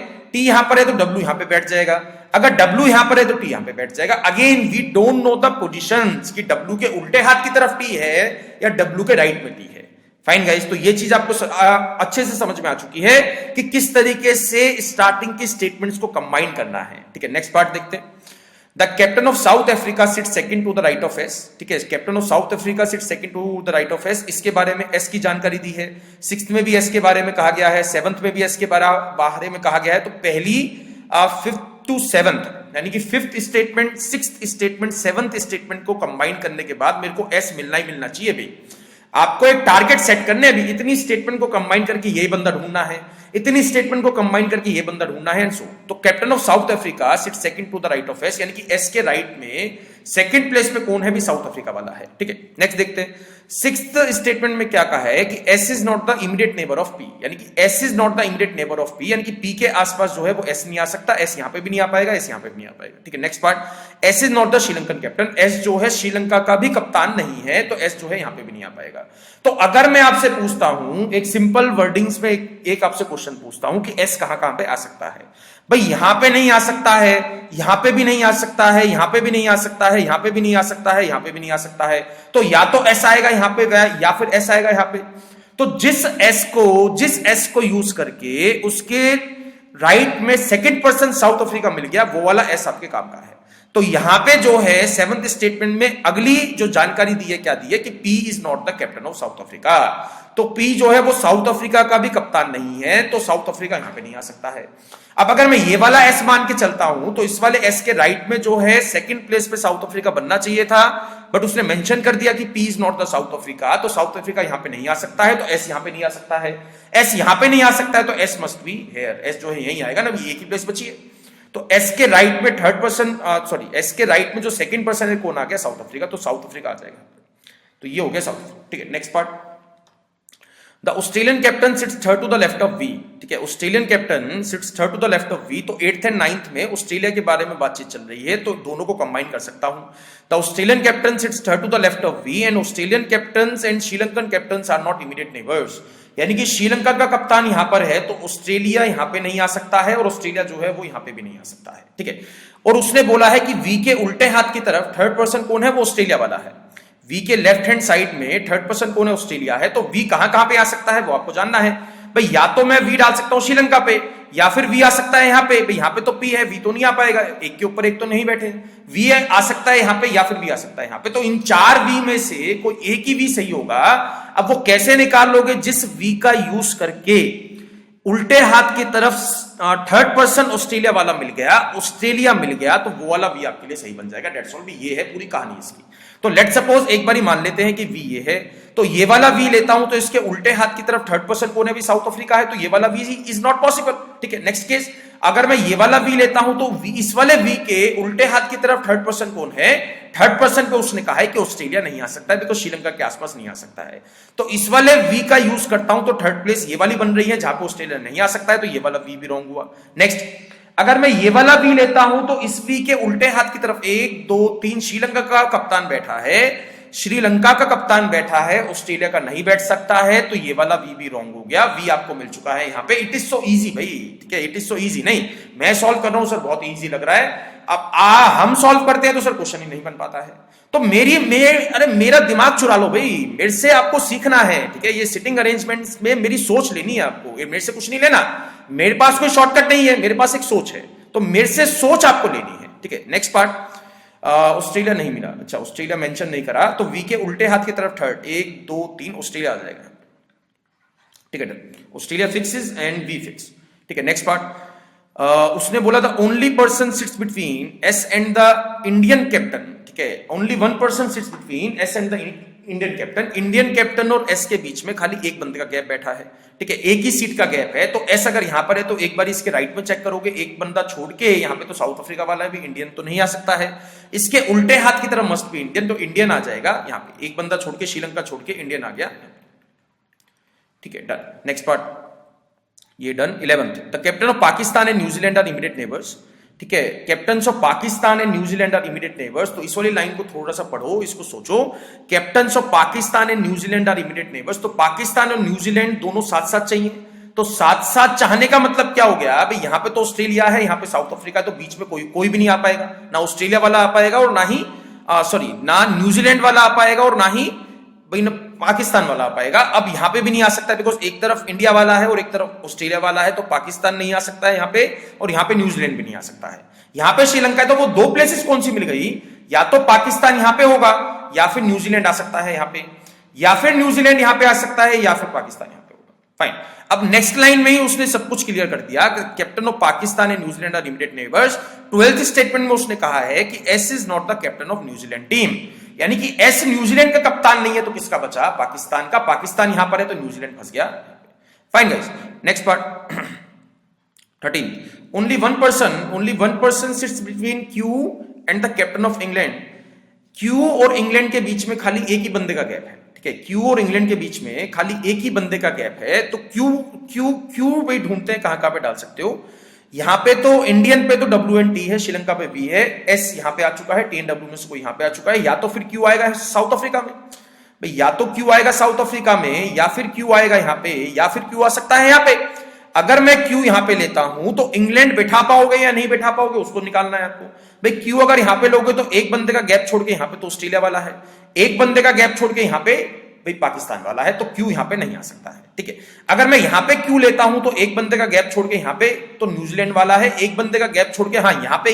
तो डब्ल्यू यहां पे बैठ जाएगा। अगर डब्ल्यू यहां पर है तो टी यहां पे बैठ जाएगा। Again we don't know the positions कि डब्ल्यू के उल्टे हाथ की तरफ टी है या डब्ल्यू के राइट में टी है। फाइन गाइस, तो ये चीज आपको अच्छे से समझ में आ चुकी है कि किस तरीके से स्टार्टिंग की स्टेटमेंट्स को कंबाइन करना है। ठीक है, नेक्स्ट पार्ट देखते हैं। The captain of South Africa sit second to the right of S. ठीक है, captain of South Africa sit second to the right of S. इसके बारे में एस की जानकारी दी है। 6th में भी एस के बारे में कहा गया है, 7th में भी एस के बारे में कहा गया है। तो पहली 5th to 7th यानी कि 5th statement, 6th statement, 7th statement को कंबाइन करने के बाद मेरे को एस मिलना ही मिलना चाहिए भाई। आपको एक टारगेट सेट करने अभी इतनी स्टेटमेंट को कंबाइन करके यही बंदा ढूंढना है, इतनी स्टेटमेंट को कंबाइन करके ये बंदा ढूंढना है। तो captain of South Africa sit second to the right of S, यानी कि एस के राइट में सेकंड प्लेस पे कौन है भी साउथ अफ्रीका वाला है, ठीक है। नेक्स्ट देखते हैं, सिक्स्थ स्टेटमेंट में क्या कहा है कि S is not the immediate neighbour of P, यानी कि S is not the immediate neighbour of P, यानी कि पी के आसपास जो है वो एस नहीं आ सकता, एस यहां पे भी नहीं आ पाएगा, एस यहां पे भी नहीं आ पाएगा, ठीक है। Next part, S is not the Sri Lankan captain, S जो है श्रीलंका का भी कप्तान नहीं है, तो एस जो है यहां पे भी नहीं आ पाएगा। तो अगर मैं आपसे पूछता हूं एक सिंपल वर्डिंग्स में एक आपसे क्वेश्चन पूछता हूं कि एस कहां कहां पे आ सकता है, भाई यहां पे नहीं आ सकता है, यहां पे भी नहीं आ सकता है, यहां पे भी नहीं आ सकता है, यहां पे भी नहीं आ सकता है, यहां पे भी नहीं आ सकता है, तो या तो एस आएगा यहां पे या फिर एस आएगा यहां पे। तो जिस एस को यूज करके उसके राइट में सेकंड पर्सन साउथ अफ्रीका मिल गया, वो वाला एस आपके काम का है। तो यहां पे जो है सेवंथ स्टेटमेंट में अगली जो जानकारी दी है, क्या दी है कि P is not the captain of South Africa. तो पी जो है वो साउथ अफ्रीका का भी कप्तान नहीं है, तो साउथ अफ्रीका यहां पे नहीं आ सकता है। अब अगर मैं ये वाला एस मान के चलता हूं तो इस वाले एस के राइट में जो है सेकंड प्लेस पे साउथ अफ्रीका बनना चाहिए था, बट उसने मेंशन कर दिया कि P is not the south Africa, तो साउथ अफ्रीका यहां पे नहीं आ सकता है, तो एस यहां पे नहीं आ सकता है। एस यहां पे नहीं आ सकता है तो S must be here, S जो है यही आएगा ना, एक ही प्लेस बची है। तो एस के राइट में थर्ड पर्सन एस के राइट में जो सेकंड पर्सन है कौन आ गया, साउथ अफ्रीका, तो साउथ अफ्रीका आ जाएगा। तो ये हो गया साउथ अफ्रीका, ठीक है। Next part, the Australian captain sits third to the left of V, ठीक है। Australian captain sits third to the left of V, तो 8th एंड 9th में ऑस्ट्रेलिया के बारे में बातचीत चल रही है, तो दोनों को कंबाइन कर सकता हूं। The Australian captain sits third to the left of V and Australian captains and Sri Lankan captains are not immediate neighbours, यानी कि श्रीलंका का कप्तान यहां पर है तो ऑस्ट्रेलिया यहां पे नहीं आ सकता है, और ऑस्ट्रेलिया जो है वो यहां पे भी नहीं आ सकता है, ठीक है। और उसने बोला है कि वी के उल्टे हाथ की तरफ थर्ड पर्सन कौन है, वो ऑस्ट्रेलिया वाला है। वी के लेफ्ट हैंड साइड में थर्ड पर्सन कौन है, ऑस्ट्रेलिया है। तो वी कहां कहां पे आ सकता है वो आपको जानना है भाई। या तो मैं वी डाल सकता हूं श्रीलंका पे, या फिर वी आ सकता है यहां पे, भाई यहां पे तो पी है, वी तो नहीं आ पाएगा, एक के ऊपर एक तो नहीं बैठे। वी आ सकता है यहां पे, या फिर वी आ सकता है यहां पे। तो इन 4 वी में से कोई एक ही वी सही होगा। अब वो कैसे निकाल लोगे, जिस वी का यूज करके उल्टे हाथ की तरफ थर्ड पर्सन ऑस्ट्रेलिया वाला मिल गया, ऑस्ट्रेलिया मिल गया, तो वो वाला वी आपके लिए सही बन जाएगा। डेट्स ऑल, भी ये है पूरी कहानी इसकी। तो लेट सपोज एक बार ही मान लेते हैं कि वी ये है, तो ये वाला वी लेता हूं तो इसके उल्टे हाथ की तरफ थर्ड पर्सन कौन है, भी साउथ अफ्रीका है, तो ये वाला वी इज नॉट पॉसिबल, ठीक है। नेक्स्ट केस, अगर मैं ये वाला वी लेता हूं तो इस वाले वी के उल्टे हाथ की तरफ थर्ड पर्सन कौन है, थर्ड पर्सन पे उसने कहा है कि ऑस्ट्रेलिया नहीं आ सकता है, बिकॉज श्रीलंका के आसपास नहीं आ सकता है। तो इस वाले वी का यूज करता हूं तो थर्ड प्लेस ये वाली बन रही है जहां पे ऑस्ट्रेलिया नहीं आ सकता है, तो ये वाला वी भी रॉन्ग हुआ। नेक्स्ट, अगर मैं ये वाला वी लेता हूं तो इस वी के उल्टे हाथ की तरफ 1 2 3 श्रीलंका का कप्तान बैठा है, श्रीलंका का कप्तान बैठा है, ऑस्ट्रेलिया का नहीं बैठ सकता है, तो ये वाला वी भी रॉन्ग हो गया। वी आपको मिल चुका है यहां पे। इट इज सो इजी भाई, ठीक है। इट इज सो इजी, नहीं मैं सॉल्व कर रहा हूं सर, बहुत इजी लग रहा है। अब हम सॉल्व करते हैं तो सर क्वेश्चन ही नहीं बन पाता है। तो अरे मेरा दिमाग चुरा लो भाई, मेरे से आपको सीखना है, ठीक है। ये सिटिंग अरेंजमेंट्स में मेरी सोच लेनी है आपको, मेरे से कुछ नहीं लेना। मेरे पास कोई शॉर्टकट नहीं है, मेरे पास एक सोच है, तो मेरे से सोच आपको लेनी है, ठीक है। नेक्स्ट पार्ट, ऑस्ट्रेलिया नहीं मिला, अच्छा ऑस्ट्रेलिया मेंशन नहीं करा, तो वी के उल्टे हाथ की तरफ थर्ड 1 2 3 ऑस्ट्रेलिया आ जाएगा, ठीक है। Australia fixes and V fix, ठीक है। नेक्स्ट पार्ट, उसने बोला था only person sits between S and the Indian captain, ठीक है। Only one person sits between S and the Indian captain, Indian captain और एस के बीच में खाली एक बंदे का गैप बैठा है, ठीक है। एक ही सीट का गैप है, तो एस अगर यहां पर है तो एक बार इसके राइट में चेक करोगे, एक बंदा छोड़ के यहां पे तो साउथ अफ्रीका वाला है, भी इंडियन तो नहीं आ सकता है। इसके उल्टे हाथ की तरफ मस्ट बी इंडियन, तो इंडियन आ जाएगा यहां पे। एक बंदा छोड़ के, श्रीलंका छोड़ के इंडियन आ गया, ठीक है। डन। नेक्स्ट पार्ट, ये done. 11th, the captain of Pakistan and New Zealand are immediate neighbours, ठीक है। Captains of Pakistan and New Zealand are immediate neighbours, तो इस वाली लाइन को थोड़ा सा पढ़ो, इसको सोचो। Captains of Pakistan and New Zealand are immediate neighbours, तो पाकिस्तान और न्यूजीलैंड दोनों साथ साथ चाहिए, तो साथ साथ चाहने का मतलब क्या हो गया, भाई यहां पे तो ऑस्ट्रेलिया है, यहां पे साउथ अफ्रीका, तो बीच में कोई भी नहीं आ पाएगा, ना ऑस्ट्रेलिया वाला आ पाएगा और ना ही ना न्यूजीलैंड वाला आ पाएगा और ना ही भाई ना पाकिस्तान वाला आ पाएगा। अब यहां पे भी नहीं आ सकता, बिकॉज एक तरफ इंडिया वाला है और एक तरफ ऑस्ट्रेलिया वाला है, तो पाकिस्तान नहीं आ सकता है यहां पे, और यहां पे न्यूजीलैंड भी नहीं आ सकता है। यहां पे श्रीलंका है, तो वो 2 प्लेसेस कौन सी मिल गई, या तो पाकिस्तान यहां पे होगा, या फिर न्यूजीलैंड आ सकता है यहां पे, या फिर न्यूजीलैंड यहां पे आ सकता है, या फिर पाकिस्तान यहां पे होगा। फाइन। अब नेक्स्ट लाइन में ही उसने सब कुछ क्लियर कर दिया, captain of Pakistan and New Zealand are immediate neighbours. 12th statement में उसने कहा है कि S is not the captain of New Zealand team, यानी कि एस न्यूजीलैंड का कप्तान नहीं है, तो किसका बचा, पाकिस्तान का। पाकिस्तान यहां पर है तो न्यूजीलैंड फंस गया। Fine guys, next part 13, only one person sits between Q and the captain of England, Q और इंग्लैंड के बीच में खाली एक ही बंदे का गैप है, ठीक है, क्यू और इंग्लैंड के बीच में खाली एक ही बंदे का गैप है, तो क्यू क्यू क्यू भाई ढूंढते हैं कहां पे डाल सकते हो। यहां पे तो इंडियन पे तो डब्ल्यू एन टी है, श्रीलंका पे वी है, एस यहां पे आ चुका है, टी एन डब्ल्यू में से कोई यहां पे आ चुका है, या तो फिर क्यू आएगा साउथ अफ्रीका में भाई, या तो क्यू आएगा साउथ अफ्रीका में, या फिर क्यू आएगा यहां पे, या फिर क्यू आ सकता है यहां पे। अगर मैं क्यू यहां पे लेता हूं तो इंग्लैंड बैठा पाओगे या नहीं बैठा पाओगे उसको निकालना है आपको भाई। क्यू अगर यहां पे लोगे तो एक बंदे का गैप छोड़ के यहां पे तो ऑस्ट्रेलिया वाला है, एक बंदे का गैप छोड़ के यहां पे भाई पाकिस्तान वाला है, तो क्यू यहां पे नहीं आ सकता है, ठीक है। अगर मैं यहां पे क्यू लेता हूं तो एक बंदे का गैप छोड़ के यहां पे तो न्यूजीलैंड वाला है, एक बंदे का गैप छोड़ के हाँ यहां पे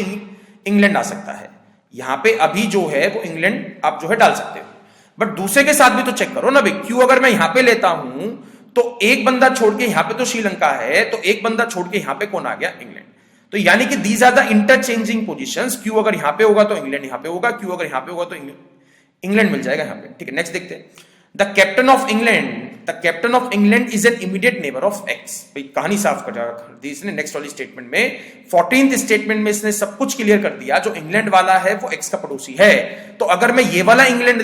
इंग्लैंड आ सकता है। यहां पे अभी जो है वो इंग्लैंड आप जो है डाल सकते हो, बट दूसरे के साथ भी तो चेक करो ना भाई। क्यू अगर मैं यहां पे लेता हूं तो एक बंदा छोड़ के यहां पे तो श्रीलंका है, तो एक बंदा छोड़ के यहां पे कौन आ गया, इंग्लैंड। तो यानी कि these are the interchanging positions. क्यू अगर यहां पे होगा तो इंग्लैंड यहां पे होगा, क्यू अगर यहां पे होगा तो इंग्लैंड मिल जाएगा यहां पे, ठीक है। नेक्स्ट देखते हैं, the captain of England is an immediate neighbour of x. भाई कहानी साफ कर दी इसने नेक्स्ट वाली स्टेटमेंट में। 14th स्टेटमेंट में इसने सब कुछ क्लियर कर दिया, जो इंग्लैंड वाला है वो एक्स का पड़ोसी है। तो अगर मैं ये वाला इंग्लैंड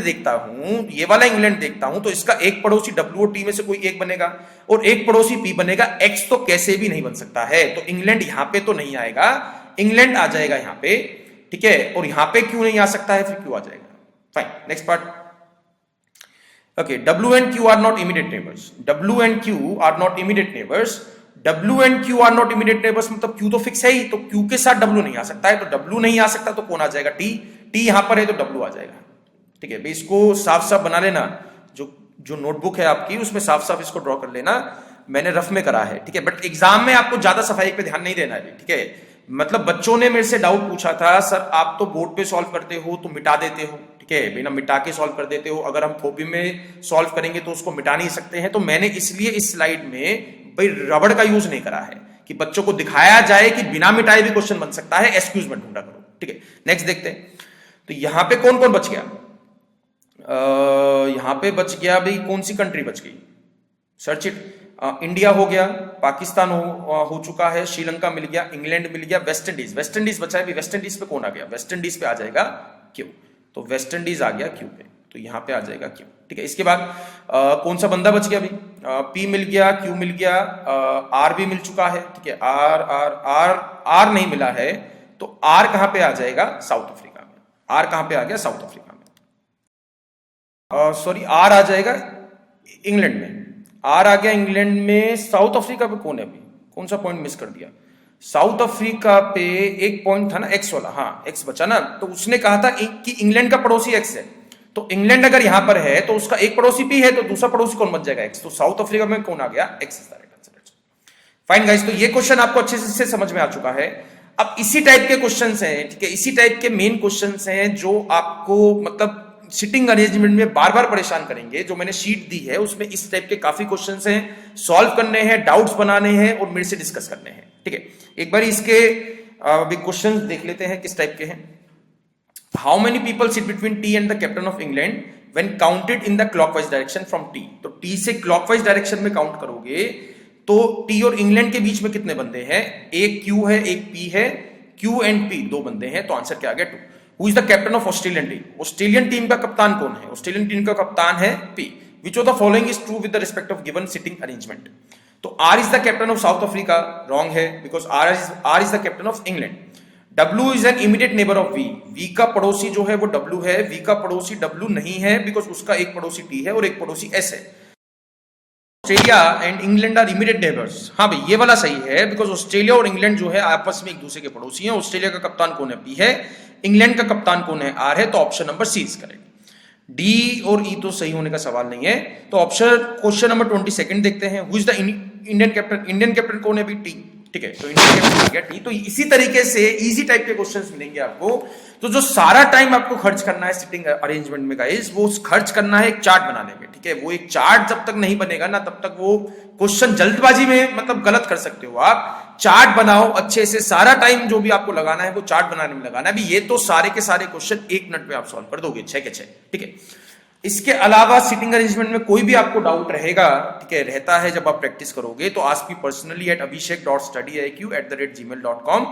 देखता हूं तो इसका एक पड़ोसी डब्ल्यू और टी में से कोई एक बनेगा और एक पड़ोसी पी बनेगा, एक्स तो कैसे भी नहीं बन सकता है। तो इंग्लैंड यहां पे तो नहीं आएगा, इंग्लैंड आ जाएगा यहां पे, ठीक है। और यहां पे क्यों नहीं आ सकता है, फिर क्यों आ जाएगा। Fine, next part. Okay, W and Q are not immediate neighbors. W and Q are not immediate neighbors. W and Q are not immediate neighbors मतलब Q तो फिक्स है ही, तो Q के साथ W नहीं आ सकता है, तो W नहीं आ सकता तो कौन आ जाएगा, T। T यहां पर है तो W आ जाएगा, ठीक है। इसको साफ साफ बना लेना, जो नोटबुक है आपकी उसमें साफ साफ इसको ड्रॉ कर लेना, मैंने रफ में करा है, ठीक है। बट एग्जाम में आपको ज्यादा सफाई पे ध्यान नहीं देना है, ठीक है। मतलब बच्चों ने मेरे से डाउट पूछा था, सर आप तो बोर्ड पे सॉल्व करते हो तो मिटा देते हो, ठीक है, बिना मिटा के सॉल्व कर देते हो, अगर हम फोबी में सॉल्व करेंगे तो उसको मिटा नहीं सकते हैं। तो मैंने इसलिए इस स्लाइड में भाई रबड़ का यूज नहीं करा है कि बच्चों को दिखाया जाए कि बिना मिटाए भी क्वेश्चन बन सकता है, एक्सक्यूज मत ढूंढा करो, ठीक है। नेक्स्ट देखते हैं, तो यहां पे कौन कौन बच गया। यहां पे बच गया भाई, कौन सी कंट्री बच गई, सर्च इट। इंडिया हो गया, पाकिस्तान हो चुका है, श्रीलंका मिल गया, इंग्लैंड मिल गया, वेस्ट इंडीज बचा है। वेस्ट इंडीज पे कौन आ गया, वेस्ट इंडीज पे आ जाएगा क्यू, तो वेस्ट इंडीज आ गया क्यू पे, तो यहां पे आ जाएगा क्यू, ठीक है। इसके बाद कौन सा बंदा बच गया भाई, पी मिल गया, क्यू मिल गया, आर भी मिल चुका है, ठीक है। आर नहीं मिला है, तो आर कहां पे आ जाएगा, साउथ अफ्रीका में। आर कहां पे आ गया, साउथ अफ्रीका में, सॉरी आर आ जाएगा इंग्लैंड में, आर आ गया इंग्लैंड में। साउथ अफ्रीका पे कौन है अभी, कौन सा पॉइंट मिस कर दिया, साउथ अफ्रीका पे एक पॉइंट था ना एक्स वाला, हाँ एक्स बचा ना, तो उसने कहा था कि इंग्लैंड का पड़ोसी एक्स है, तो इंग्लैंड अगर यहां पर है तो उसका एक पड़ोसी पी है, तो दूसरा पड़ोसी कौन बच जाएगा, एक्स। तो साउथ अफ्रीका में कौन आ गया, x is the right answer. Fine guys, तो ये क्वेश्चन आपको अच्छे से समझ में आ चुका है। अब इसी टाइप के क्वेश्चंस हैं, ठीक है, इसी टाइप के मेन क्वेश्चंस हैं जो आपको मतलब सिटिंग अरेंजमेंट में बार बार परेशान करेंगे। जो मैंने शीट दी है उसमें इस टाइप के काफी क्वेश्चंस हैं, सॉल्व करने हैं, डाउट्स बनाने हैं और मेरे से डिस्कस करने हैं, ठीक है। एक बार इसके क्वेश्चंस देख लेते हैं किस टाइप के हैं। How many people sit between T and the captain of England when counted in the clockwise direction from T. तो टी से क्लॉकवाइज डायरेक्शन में काउंट करोगे तो टी और इंग्लैंड के बीच में कितने बंदे हैं, एक क्यू है एक पी है, क्यू एंड पी दो बंदे हैं, तो आंसर क्या आ गया, 2। Who is the captain of Australian team? Australian team का कप्तान कौन है, ऑस्ट्रेलियन टीम का कप्तान है P. Which of the following is true with the respect of given sitting arrangement? तो R is the captain of South Africa, wrong है, because R is the captain of England. W is an immediate neighbor of V. V का पड़ोसी जो है वो W है, V का पड़ोसी W नहीं है, because उसका एक पड़ोसी T है और एक पड़ोसी S है। Australia and England are immediate neighbours, हाँ भाई ये वाला सही है, बिकॉज ऑस्ट्रेलिया और इंग्लैंड जो है आपस में एक दूसरे के पड़ोसी हैं। ऑस्ट्रेलिया का कप्तान कौन है, पी है, इंग्लैंड का कप्तान कौन है, आर है, तो option number C is correct. D और ई तो सही होने का सवाल नहीं है, तो ऑप्शन क्वेश्चन नंबर 22 देखते हैं। Who is the Indian captain, Indian captain कौन है अभी, टी, ठीक है, तो इंडियन कैप्टन आ गया टी। तो इसी तरीके से इजी टाइप के क्वेश्चंस मिलेंगे आपको। तो जो सारा टाइम आपको खर्च करना है सिटिंग अरेंजमेंट में गाइस, वो खर्च करना है एक चार्ट बनाने में, ठीक है। वो एक चार्ट जब तक नहीं बनेगा ना तब तक वो क्वेश्चन जल्दबाजी में मतलब गलत कर सकते हो आप। चार्ट बनाओ अच्छे से, सारा टाइम जो भी आपको लगाना है वो चार्ट बनाने में लगाना है। अभी ये तो सारे के सारे क्वेश्चन 1 मिनट में आप सॉल्व कर दोगे, 6 के 6, ठीक है। इसके अलावा सिटिंग अरेंजमेंट में कोई भी आपको डाउट रहेगा, ठीक है, रहता है जब आप प्रैक्टिस करोगे, तो ask me personally at abhishek.studyiq@gmail.com।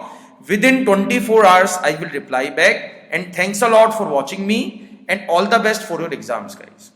Within 24 hours I will reply back, and thanks a lot for watching me, and all the best for your exams guys.